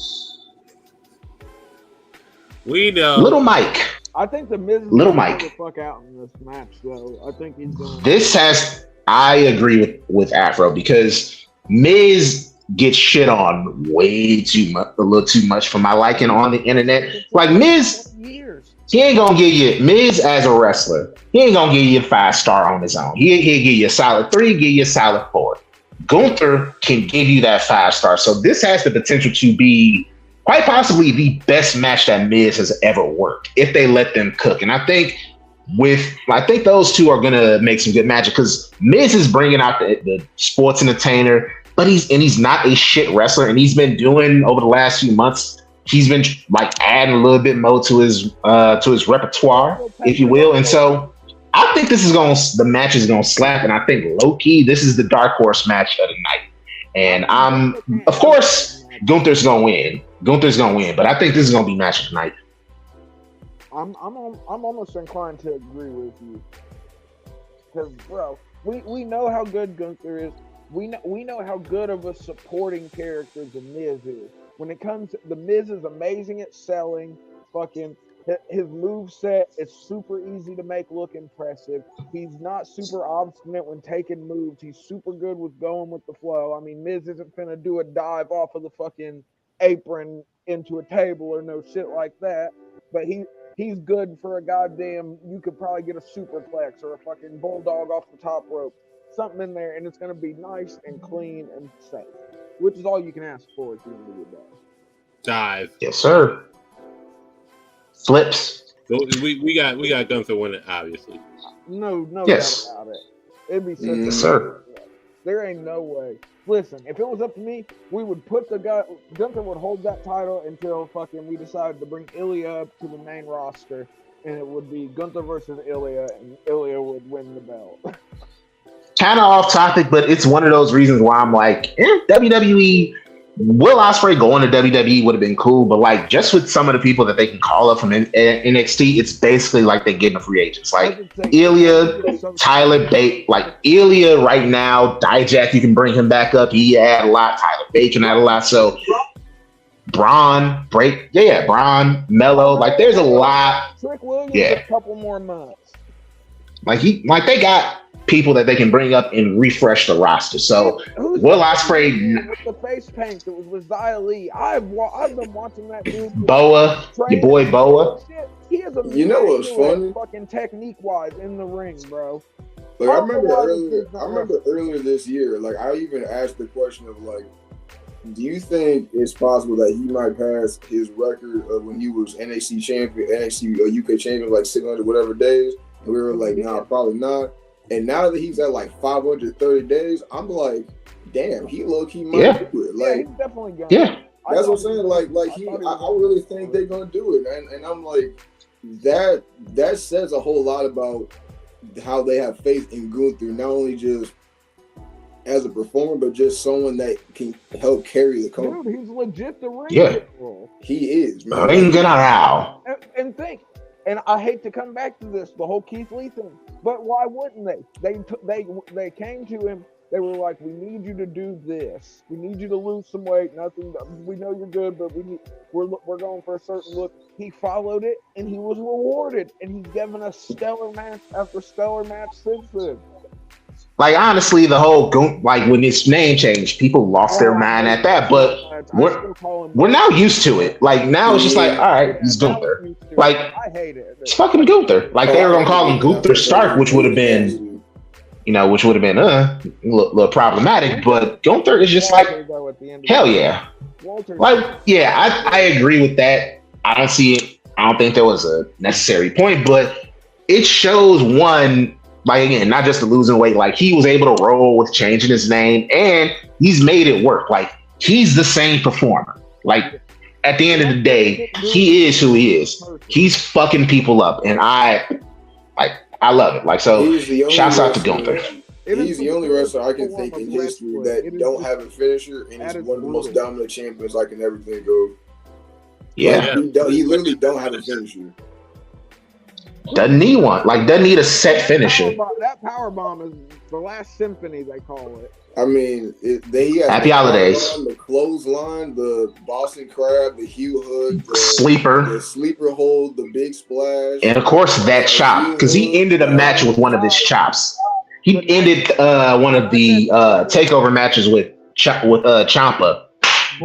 Little Mike. I think the Miz is Little Mike. The fuck out in this match, though. I think he's going. I agree with Afro because Miz gets shit on way too much, a little too much for my liking on the internet. Like Miz, he ain't gonna give you Miz as a wrestler. He ain't gonna give you a 5-star on his own. He'll give you a solid 3, give you a solid 4. Gunther can give you that 5-star. So this has the potential to be quite possibly the best match that Miz has ever worked if they let them cook. And I think those two are gonna make some good magic because Miz is bringing out the sports entertainer, but he's not a shit wrestler, and he's been doing over the last few months. He's been like adding a little bit more to his repertoire, if you will. And so I think the match is gonna slap, and I think low key this is the dark horse match of the night. And of course Gunther's gonna win. But I think this is gonna be match of the night. I'm almost inclined to agree with you because, bro, we know how good Gunther is. We know how good of a supporting character the Miz is. When it comes, the Miz is amazing at selling. Fucking his move set is super easy to make look impressive. He's not super obstinate when taking moves. He's super good with going with the flow. I mean, Miz isn't finna do a dive off of the fucking apron into a table or no shit like that. But he's good for a goddamn. You could probably get a superplex or a fucking bulldog off the top rope. Something in there, and it's going to be nice and clean and safe, which is all you can ask for at the end of the day. Dive. Yes, sir. Flips. So we got Gunther winning, obviously. No yes. doubt about it. It'd be such yes, sir. There ain't no way. Listen, if it was up to me, we would put Gunther would hold that title until fucking we decided to bring Ilya up to the main roster, and it would be Gunther versus Ilya, and Ilya would win the belt. Kind of off topic, but it's one of those reasons why I'm like, WWE, Will Ospreay going to WWE would have been cool, but like just with some of the people that they can call up from NXT, it's basically like they're getting free agents. Like Ilya, Tyler Bate, like Ilya right now, Dijak, you can bring him back up. He had a lot. Tyler Bate can add a lot. So Braun, Mello, like there's a lot. Trick Williams, a couple more months. Like they got people that they can bring up and refresh the roster. So Will Ospreay with the face paint that was with Xia Li. I've been watching that dude. Boa, your boy Boa. He is a what's funny? Fucking technique wise in the ring, bro. Like I remember earlier this year, like I even asked the question of like, do you think it's possible that he might pass his record of when he was NXT champion, NXT UK champion, like 600 whatever days? And we were like, nah, probably not. And now that he's at like 530 days, I'm like, damn, he low-key might do it. Like, he's definitely gonna. Yeah, that's what I'm saying. Like I really think they're gonna do it, and I'm like, that says a whole lot about how they have faith in Gunther, not only just as a performer, but just someone that can help carry the company. Dude, he's legit the ring general. He is, man. Ring general. And think, and I hate to come back to this, the whole Keith Lee thing, but why wouldn't they? They came to him. They were like, "We need you to do this. We need you to lose some weight. Nothing. We know you're good, but we're going for a certain look." He followed it, and he was rewarded, and he's given us stellar match after stellar match since then. Like, honestly, the whole like when his name changed, people lost their mind at that. But we're now used to it. Like now it's just like, all right, he's Gunther. Like I hate it. It's fucking Gunther. Like they were gonna call him Gunther Stark, which would have been, a little problematic. But Gunther is just like, hell yeah. Like, yeah, I agree with that. I don't see it. I don't think there was a necessary point, but it shows one. Like, again, not just the losing weight, like he was able to roll with changing his name and he's made it work. Like he's the same performer. Like at the end of the day, he is who he is. He's fucking people up. And I love it. Like, so shouts out to Gunther. He's the only wrestler I can think in history that don't have a finisher and he's one of the most dominant champions I can ever think of. Yeah. Like, he literally don't have a finisher. Doesn't need one. Like, doesn't need a set finisher. That power bomb is the last symphony, they call it. I mean, Happy holidays. The clothesline, the Boston Crab, the heel hook, the sleeper hold, the big splash, and of course that chop, because he ended a match with one of his chops. He ended one of the takeover matches with Ciampa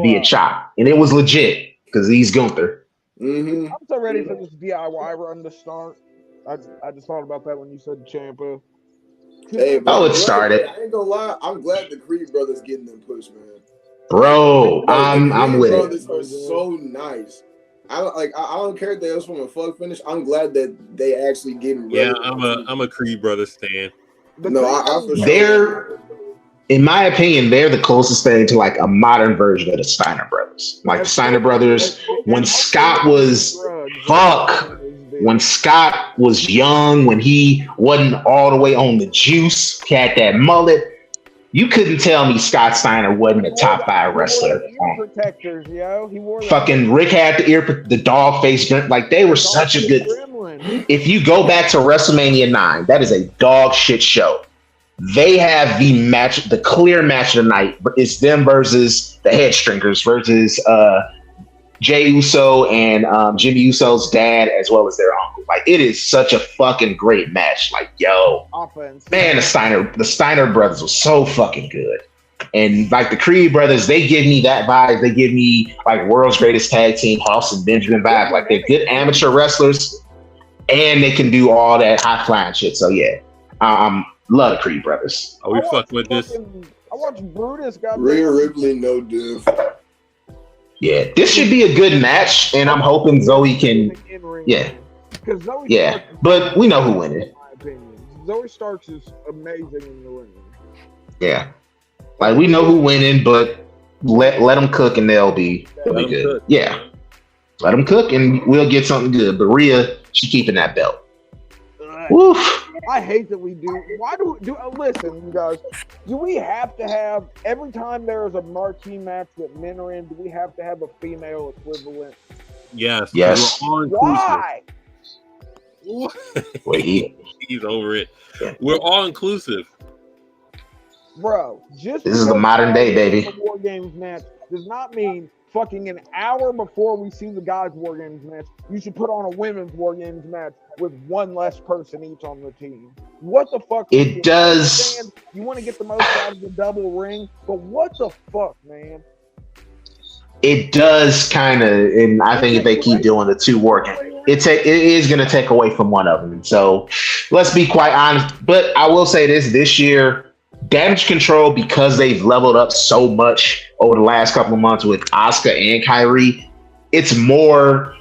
via chop, and it was legit because he's Gunther. I'm so ready for this DIY run to start. I just thought about that when you said Ciampa. Hey, it started. I ain't gonna lie. I'm glad the Creed brothers getting them pushed, man. Bro, I'm with it. The Creed brothers are so nice. I don't care if they was from a fuck finish. I'm glad that they actually getting. Yeah, I'm a Creed brothers stan. They're, in my opinion, they're the closest thing to like a modern version of the Steiner brothers. Like the Steiner brothers, when Scott was when Scott was young, when he wasn't all the way on the juice, had that mullet, you couldn't tell me Scott Steiner wasn't a top 5 wrestler. Protectors, yo. He wore fucking Rick had the dog face, like they were such a good. If you go back to WrestleMania 9, that is a dog shit show. They have the clear match of the night. It's them versus the Headstringers versus Jey Uso and Jimmy Uso's dad, as well as their uncle. Like, it is such a fucking great match. Like, yo, offense. Man, the Steiner brothers were so fucking good. And like the Creed brothers, they give me that vibe. They give me like world's greatest tag team, Hoss and Benjamin vibe. Like, they're good amateur wrestlers, and they can do all that high flying shit. So yeah, love the Creed brothers. We fuck with this. I watched Brutus. Rhea Ripley, no diff. Yeah, this should be a good match, and I'm hoping Zoe can. Yeah, but we know who winning. In my opinion, Zoe Starks is amazing in the ring. Yeah, like we know who winning, but let them cook and they'll be good. Cook. Yeah, let them cook and we'll get something good. But Rhea, she's keeping that belt. Woof. I hate that we do. Why do listen, you guys? Do we have to have every time there is a marquee match that men are in? Do we have to have a female equivalent? Yes. Why? Wait, he's over it. We're all inclusive, bro. This is the modern day, baby. War Games match does not mean fucking an hour before we see the guys' War Games match, you should put on a women's War Games match with one less person each on the team. What the fuck? It does. You want to get the most out of the double ring, but what the fuck, man? It does kind of, and I think if they keep doing the 2 working, it is going to take away from one of them. So let's be quite honest. But I will say this year, Damage Control, because they've leveled up so much over the last couple of months with Asuka and Kairi, it's more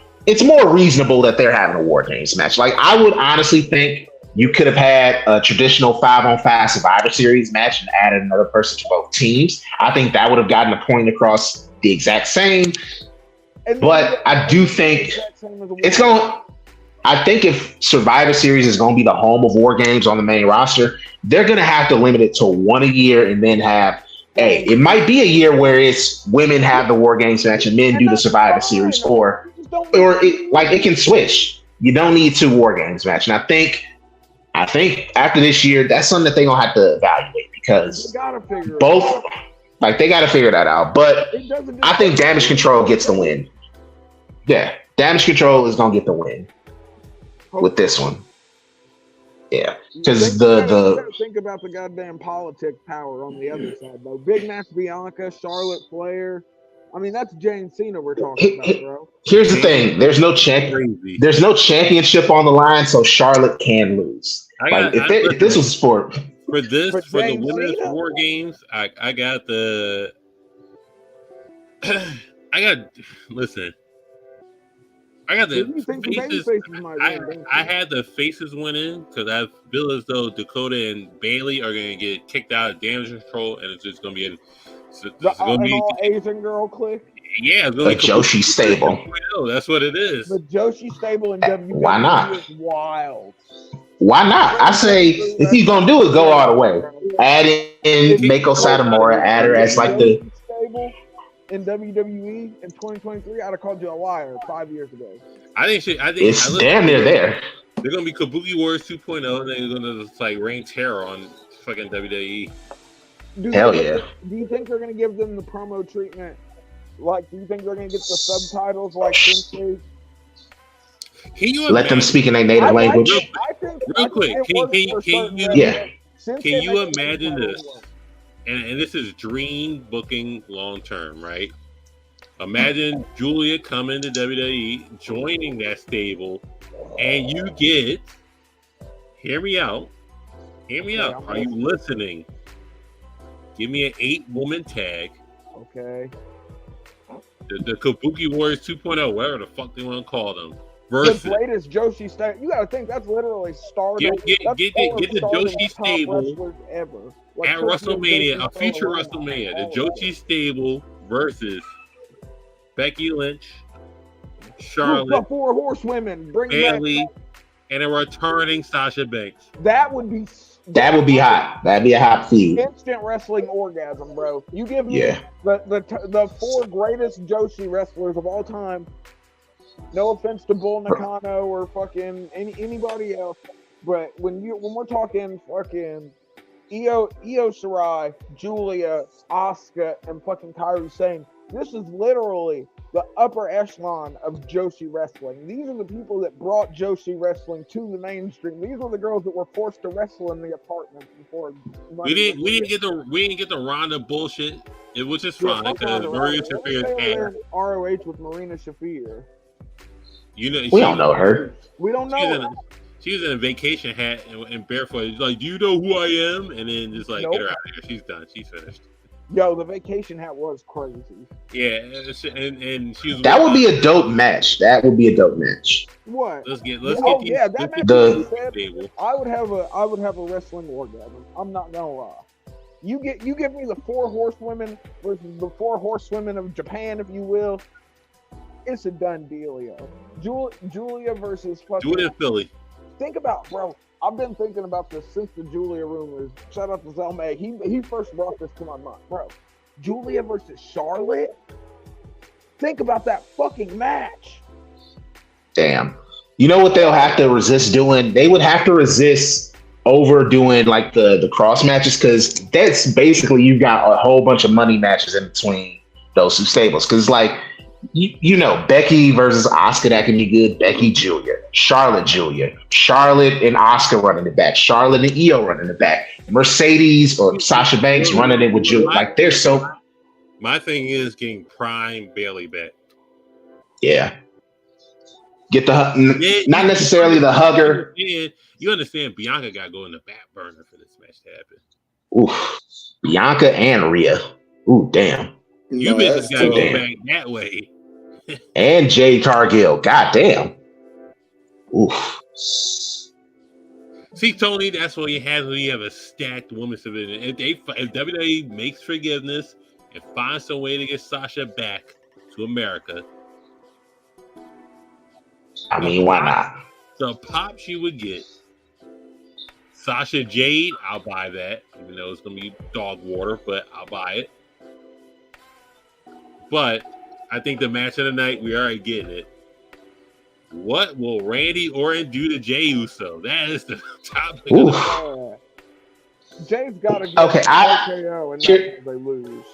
reasonable that they're having a War Games match. Like, I would honestly think you could have had a traditional 5-on-5 Survivor Series match and added another person to both teams. I think that would have gotten the point across the exact same. But I do think it's going. I think if Survivor Series is going to be the home of War Games on the main roster, they're going to have to limit it to one a year and then have, hey, it might be a year where it's women have the War Games match and men do the Survivor Series, or it can switch. You don't need 2 War Games match. And I think after this year, that's something that they're going to have to evaluate because both, like, they got to figure that out. But I think Damage Control gets the win. Yeah, Damage Control is going to get the win with this one. Yeah, because the think about the goddamn politic power on the other side though. Big match Bianca, Charlotte Flair. I mean, that's Jane Cena we're talking about, bro. Here's the thing: there's no championship on the line, so Charlotte can lose. If this was for the women's War Games, I got the listen. I got the faces. I had the faces winning because I feel as though Dakota and Bailey are going to get kicked out of Damage Control, and it's just going to be all Asian girl clique. Yeah, the Joshi stable. That's what it is. The Joshi stable in WWE Why not? Is wild. Why not? I say if he's gonna do it, go all the way. Add in Mako Satomura, add her as like the stable in WWE in 2023. I'd have called you a liar 5 years ago. I think it's damn near there. They're gonna be Kabuki Warriors 2.0, and then they're gonna just like reign terror on fucking WWE. Hell yeah! Do you think they're gonna give them the promo treatment? Like, do you think they're gonna get the subtitles like Sensei? Can you let them speak in their native language? Real quick, can you imagine this? And this is dream booking long term, right? Imagine Julia coming to WWE, joining that stable, and you get, hear me out. Are you listening? Give me an 8-woman tag. Okay. The Kabuki Warriors 2.0, whatever the fuck they want to call them. Versus the latest Joshi stable. You gotta think that's literally Stardom. Get the Joshi stable ever. At WrestleMania, a future WrestleMania. The Joshi stable versus Becky Lynch, Charlotte, the 4 horsewomen, Bailey, and a returning Sasha Banks. That would be hot. That'd be a hot feud. Instant wrestling orgasm, bro. You give me the 4 greatest Joshi wrestlers of all time. No offense to Bull Nakano or fucking anybody else, but when we're talking fucking Io Shirai, Julia, Asuka, and fucking Kairi Sane, this is literally the upper echelon of Joshi wrestling. These are the people that brought Joshi wrestling to the mainstream. These are the girls that were forced to wrestle in the apartments before. We didn't get the Ronda bullshit. It was just fine because Marina Shafir's hair. ROH with Marina Shafir. You know, we don't know her. We don't know. She was in a vacation hat and barefoot. She's like, do you know who I am? And then just like, get her out of here. She's done. She's finished. Yo, the vacation hat was crazy. Yeah, and she was. That would be a dope match. That would be a dope match. What? Let's get that match. I would have a wrestling orgasm. I'm not gonna lie. You give me the 4 horsewomen versus the 4 horsewomen of Japan, if you will. It's a done deal, yo. Julia versus fucking Julia Philly. Think about, bro. I've been thinking about this since the Julia rumors. Shout out to Zelmag. He first brought this to my mind, bro. Julia versus Charlotte. Think about that fucking match. Damn. You know what they'll have to resist doing? They would have to resist overdoing like the cross matches, because that's basically you got a whole bunch of money matches in between those 2 stables. Because like. You know, Becky versus Asuka, that can be good. Becky, Julia. Charlotte and Asuka running it back. Charlotte and Io running it back. Mercedes or Sasha Banks running it with Julia. Like, they're so. My thing is getting prime Bailey back. Yeah. Get not necessarily the hugger. You understand Bianca got to go in the back burner for this match to happen. Oof. Bianca and Rhea. Ooh, damn. You bitches got to go back that way. And Jade Cargill. God damn. Oof. See, Tony, that's what you have when you have a stacked women's division. If WWE makes forgiveness and finds some way to get Sasha back to America. I mean, why not? the pops you would get. Sasha Jade, I'll buy that, even though it's gonna be dog water, but I'll buy it. But I think the match of the night, we already getting it. What will Randy Orton do to Jey Uso? That is the topic. Jay's got to get RKO and they lose.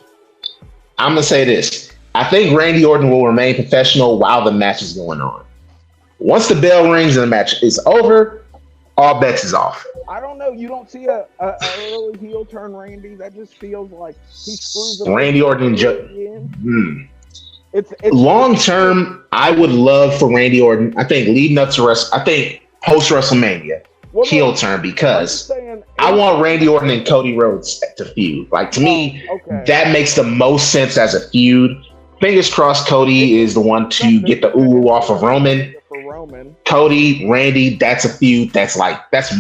I'm gonna say this. I think Randy Orton will remain professional while the match is going on. Once the bell rings and the match is over, all bets is off. I don't know. You don't see a early heel turn Randy. That just feels like he screws up. Randy Orton It's long term. I would love for Randy Orton. I think leading up to post WrestleMania heel turn, because I want Randy Orton and Cody Rhodes to feud. Like, to me, that makes the most sense as a feud. Fingers crossed Cody is the one to get the ooh off of Roman. Cody, Randy, that's a feud. That's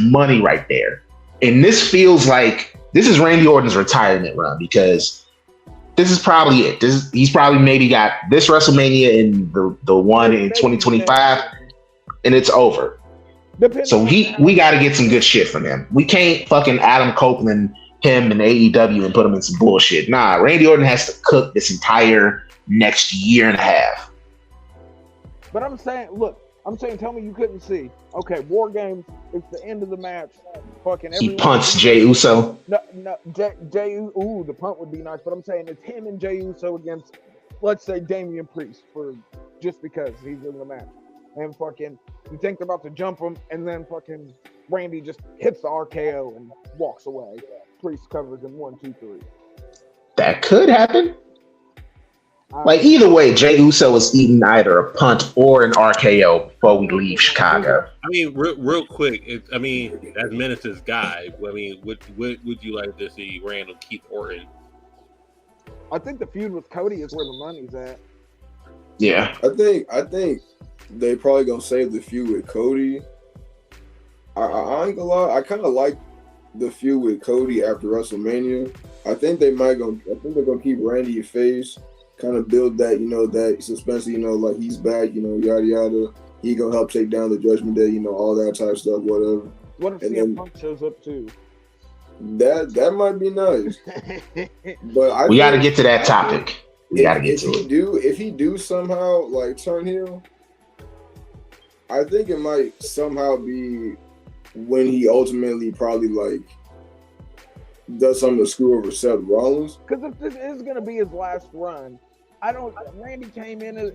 money right there. And this feels like this is Randy Orton's retirement run, because this is probably it. He's probably maybe got this WrestleMania and the one in 2025, and it's over. So we got to get some good shit from him. We can't fucking Adam Copeland him and AEW and put him in some bullshit. Nah, Randy Orton has to cook this entire next year and a half. But I'm saying, tell me you couldn't see. Okay, War Games, it's the end of the match. Fucking he punts Jey Uso. No, Jey. Ooh, the punt would be nice. But I'm saying it's him and Jey Uso against, let's say, Damian Priest, just because he's in the match. And fucking, you think they're about to jump him, and then fucking Randy just hits the RKO and walks away. Priest covers him 1, 2, 3. That could happen. Like, either way, Jey Uso is eating either a punt or an RKO before we leave Chicago. I mean, real quick, as Menace's guy, I mean, would you like to see Randall keep Orton? I think the feud with Cody is where the money's at. Yeah. I think they probably gonna save the feud with Cody. I ain't gonna lie, I kind of like the feud with Cody after WrestleMania. I think they're gonna keep Randy a face. Kind of build that, that suspense, like he's back, yada yada. He gonna help take down the Judgment Day, all that type of stuff, whatever. What if CM Punk shows up too? That might be nice. But we got to get to that topic. We got to get to it. If he do somehow like turn heel, I think it might somehow be when he ultimately probably like does something to screw over Seth Rollins. Because if this is gonna be his last run, Randy came in as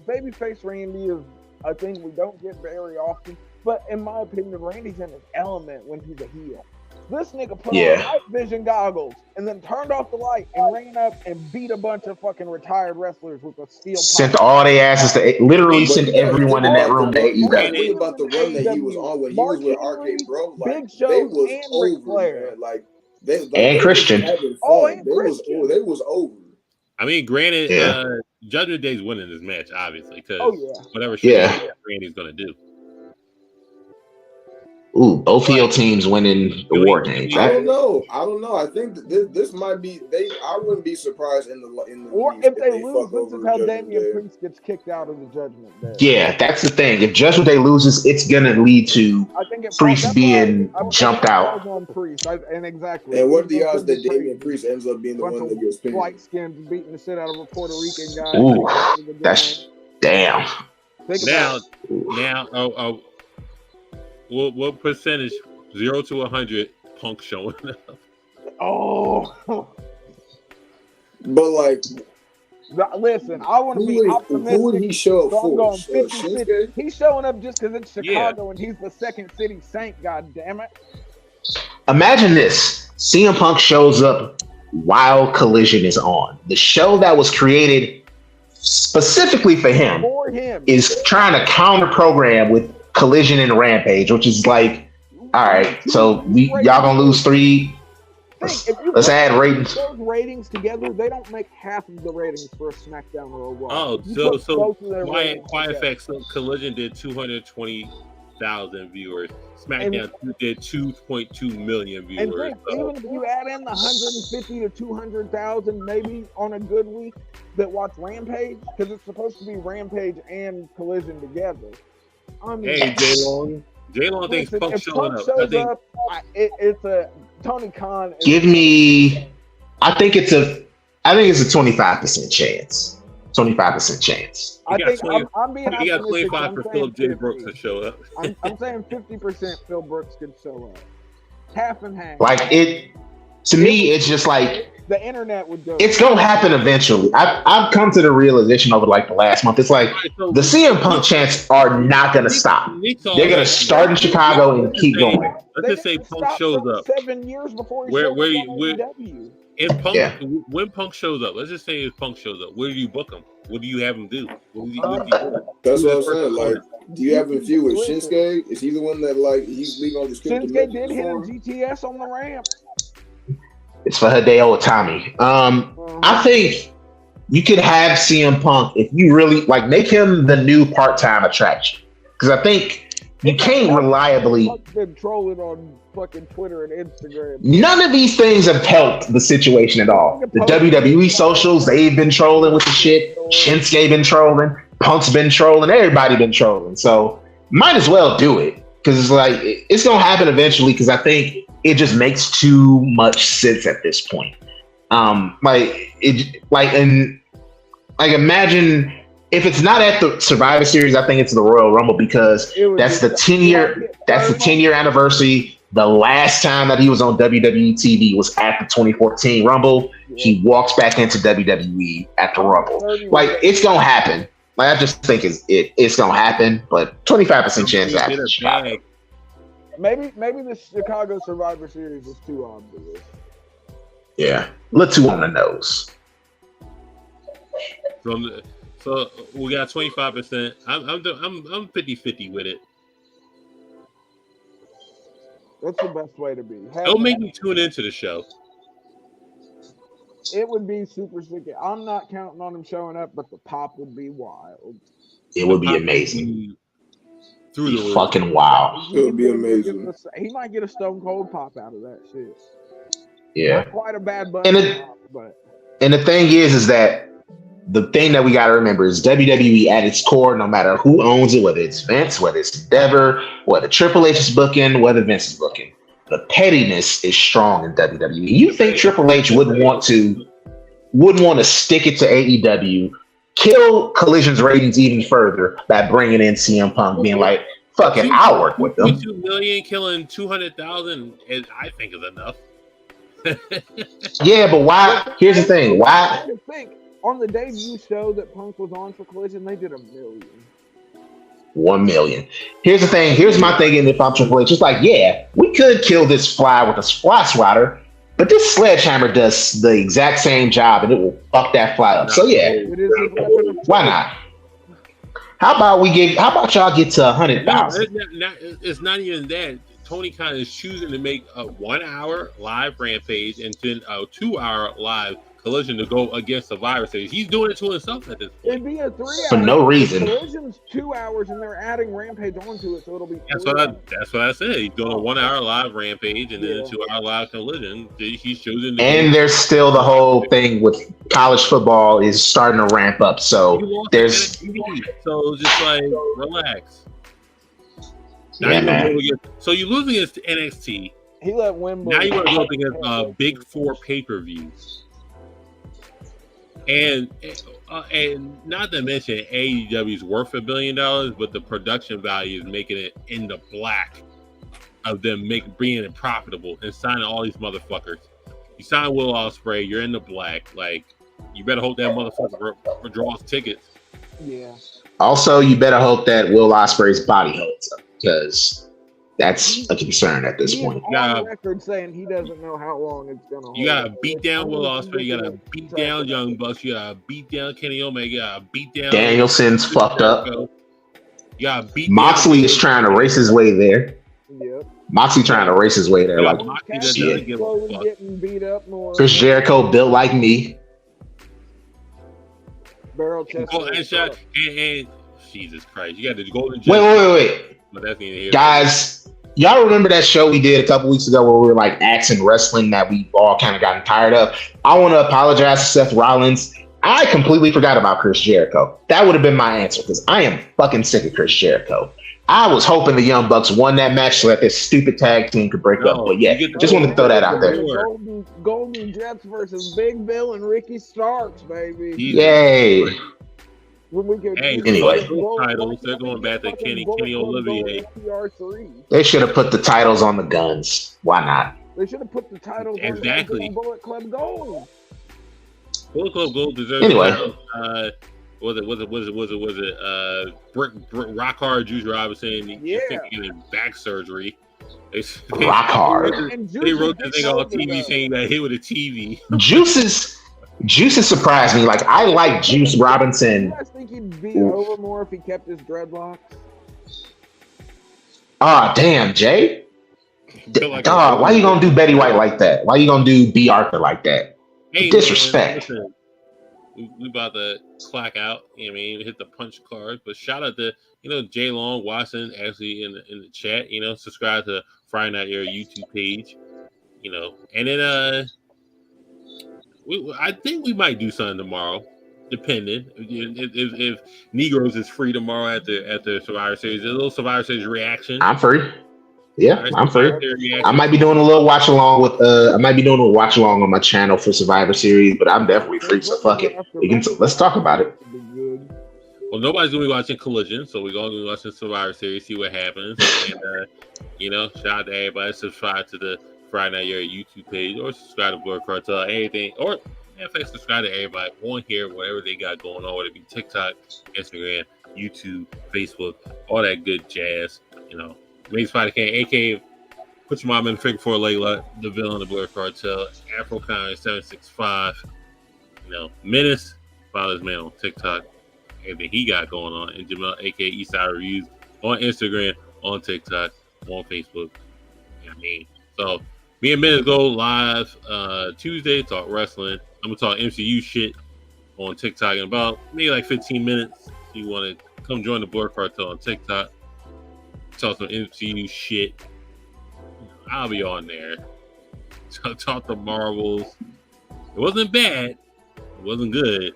babyface. Randy is a thing we don't get very often, but in my opinion, Randy's in his element when he's a heel. This nigga put on night vision goggles and then turned off the light and ran up and beat a bunch of fucking retired wrestlers with a steel pipe. Sent all their asses to sent everyone in that room to AEW. About the run that he was on when he was with RK Bro, like Big Show they was and over, Ric Flair. man. Like and Christian. They was over. I mean, granted, Judgment Day's winning this match, obviously, because whatever Randy's gonna do. Ooh, both heel teams winning the War Games. I don't know. I think this might be. I wouldn't be surprised in the or if they lose. This is how Damian Priest gets kicked out of the Judgment Day. Yeah, that's the thing. If Judgment Day loses, it's gonna lead to Priest being jumped out. On Priest, and what are the odds that Damian Priest ends up being the one that gets pinned? Light skinned beating the shit out of a Puerto Rican guy. Ooh, that's damn. Now, what percentage? 0 to 100. Punk showing up. Oh, but like, listen, I want to be optimistic. Who would he show up so for? I'm going 50-50. He's showing up just because it's Chicago and he's the second city saint. God damn it! Imagine this: CM Punk shows up while Collision is on. The show that was created specifically for him is trying to counter program with Collision and Rampage, which is like, all right, so y'all gonna lose 3. Let's add ratings. Those ratings together, they don't make half of the ratings for a SmackDown or a Raw. Oh, so quiet effects. So Collision did 220,000 viewers. SmackDown did 2.2 million viewers. And even if you add in the 150 to 200,000, maybe on a good week, that watch Rampage, because it's supposed to be Rampage and Collision together. I mean, Hey, J Long thinks listen, Punk's if showing Punk up. shows up, it's a Tony Khan. Give me. I think it's a 25% chance. 25% chance. I think I'm being You got optimistic. 25 for Philip J. Brooks to show up. I'm saying 50% Phil Brooks could show up. Half and half. Like it. To me, it's just like the internet would go. It's gonna happen eventually. I've come to the realization over like the last month. It's like the CM Punk chants are not gonna stop. They're gonna start in Chicago and keep going. Let's just say Punk shows up 7 years before he showed up on AEW. In Punk, when Punk shows up, let's just say if Punk shows up, where do you book him? What do you have him do? That's what I'm saying. Like, do you have him feud with Shinsuke? Is he the one that like he's leaving all the script? Shinsuke did hit him GTS on the ramp. It's for Hideo Itami. I think you could have CM Punk if you really like make him the new part-time attraction. Because I think you can't reliably. Punk's been trolling on fucking Twitter and Instagram. None of these things have helped the situation at all. The WWE socials, they've been trolling with the shit. Shinsuke been trolling. Punk's been trolling. Everybody been trolling. So might as well do it. Because it's like it's gonna happen eventually. Because I think it just makes too much sense at this point. Imagine if it's not at the Survivor Series, I think it's the Royal Rumble because that's the 10-year anniversary. The last time that he was on WWE TV was at the 2014 Rumble. He walks back into WWE at the Rumble. Like it's gonna happen. Like I just think it's gonna happen, but 25% chance that happens. Maybe the Chicago Survivor Series is too obvious. Yeah, a little too on the nose. So we got 25%. I'm 50-50 with it. That's the best way to be. Don't make me tune into the show. It would be super sick. I'm not counting on him showing up, but the pop would be wild. It would be amazing. Through the fucking wow. It would be amazing. He might get a Stone Cold pop out of that shit. Yeah. Not quite a bad button pop, but. And the thing is that the thing that we got to remember is WWE at its core, no matter who owns it, whether it's Vince, whether it's Endeavor, whether Triple H is booking, whether Vince is booking, the pettiness is strong in WWE. You think Triple H wouldn't want to stick it to AEW, kill Collision's ratings even further by bringing in CM Punk, being like, "Fucking, I'll work with them." 2 million killing 200,000, I think is enough. Yeah, but why? Here's the thing. Why? On the debut show that Punk was on for Collision, they did 1 million. 1 million. Here's the thing. Here's my thinking. If I'm Triple H, it's like, yeah, we could kill this fly with a fly swatter, but this sledgehammer does the exact same job, and it will fuck that fly up. So yeah, why not? How about y'all get to 100,000? It's not even that. Tony Khan is choosing to make a 1 hour live Rampage and then a 2 hour live Collision to go against Survivor Series. He's doing it to himself at this point. It'd be a 3 hour. For no reason. Collision's 2 hours, and they're adding Rampage onto it, so it'll be. That's what I said. He's doing a 1 hour live Rampage and then a 2 hour live Collision. He's choosing. And there's still the whole thing with college football is starting to ramp up. So there's. So just like relax. Yeah, So you lose against NXT. He let Wimble. Now you want to go against Big Four pay-per-views. And not to mention AEW is worth $1 billion, but the production value is making it in the black of them being it profitable and signing all these motherfuckers. You sign Will Ospreay, you're in the black. Like, you better hope that motherfucker draws tickets. Yeah. Also, you better hope that Will Ospreay's body holds up because that's a concern at this point. He's on record saying he doesn't know how long it's gonna hold. You gotta beat down Will Ospreay. You gotta beat down Young Bucks. You gotta beat down Kenny Omega. You gotta beat down Danielson's fucked up. You gotta beat Moxley is trying to race his way there. Yep. Moxley trying to race his way there. Yeah, like Moxley doesn't give a fuck. Getting beat up more. Chris Jericho built like me. Barrel chest. And Jesus Christ, you got the golden. Wait. But that's neither here. Guys, y'all remember that show we did a couple weeks ago where we were like axing wrestling that we all kind of gotten tired of? I want to apologize to Seth Rollins. I completely forgot about Chris Jericho. That would have been my answer because I am fucking sick of Chris Jericho. I was hoping the Young Bucks won that match so that this stupid tag team could break up. But yeah, just wanted to throw that out there. Golden Jets versus Big Bill and Ricky Starks, baby. Yay. Anyway, titles, they're going back to Kenny Olivier. They should have put the titles on the Guns. Why not? They should have put the titles on Bullet Club Gold. Bullet Club Gold deserves was it Rock Hard Juice Robinson getting back surgery. Rock Hard. They wrote the thing on TV saying that hit with a TV. Juice has surprised me. Like, I like Juice Robinson. You guys think he'd be over more if he kept his dreadlocks? Ah, damn, Jay. Dog, why you gonna do Betty White like that? Why you gonna do B. Arthur like that? Hey, disrespect. Man, we about to clock out. You know what I mean, hit the punch card. But shout out to J Long Watson actually in the chat. Subscribe to Friday Night Yerrr YouTube page. And then I think we might do something tomorrow, depending if Negroes is free tomorrow after Survivor Series. A little Survivor Series reaction. I'm free. Yeah, I'm free. I might be doing a little watch along with I might be doing a watch along on my channel for Survivor Series, but I'm definitely free. So fuck it. Let's talk about it. Well, nobody's gonna be watching Collision, so we're gonna be watching Survivor Series, see what happens. And shout out to everybody. Subscribe to the Friday Night Yerrr YouTube page, or subscribe to Blur Cartel, anything, or in fact, subscribe to everybody on here, whatever they got going on, whether it be TikTok, Instagram, YouTube, Facebook, all that good jazz. Maze Spider Can, aka put your mom in the figure for a leg lock, the villain of the Blur Cartel, Afro Con 765, Menace, Father's Man on TikTok, everything he got going on, and Jamel, aka Eastside Reviews, on Instagram, on TikTok, on Facebook. So me and Menace go live Tuesday, talk wrestling. I'm gonna talk MCU shit on TikTok in about maybe like 15 minutes. If you want to come join the Blur Cartel on TikTok, talk some MCU shit, I'll be on there. Talk the Marvels. It wasn't bad. It wasn't good.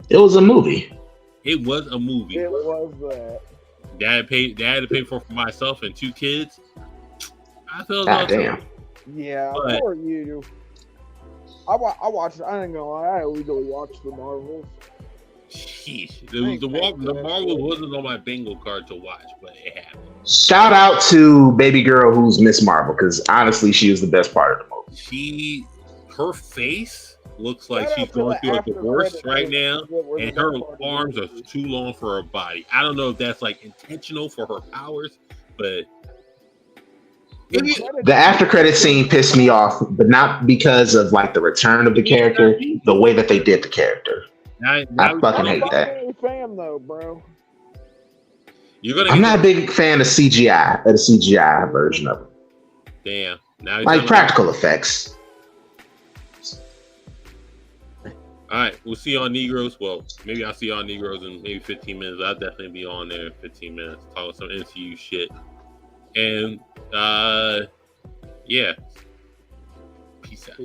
It was a movie. It was a movie. It was that. Dad had to pay for myself and 2 kids. I felt damn. Yeah, poor you. I watched. I ain't gonna lie. I illegally watched the Marvels. Sheesh. The Marvel wasn't on my bingo card to watch, but it happened. Shout out to baby girl who's Miss Marvel, because honestly, she was the best part of the movie. Her face looks like she's going through a divorce right now, and her arms are too long for her body. I don't know if that's like intentional for her powers, but the after credit scene pissed me off, but not because of like the return of the character, the way that they did the character. I fucking hate that. Fan though, bro. I'm not a big fan of CGI, the CGI version of it. Damn. Now like practical effects. All right, we'll see you on Negroes. Well, maybe I'll see you on Negroes in maybe 15 minutes. I'll definitely be on there in 15 minutes, talking some MCU shit. And yeah. Peace out.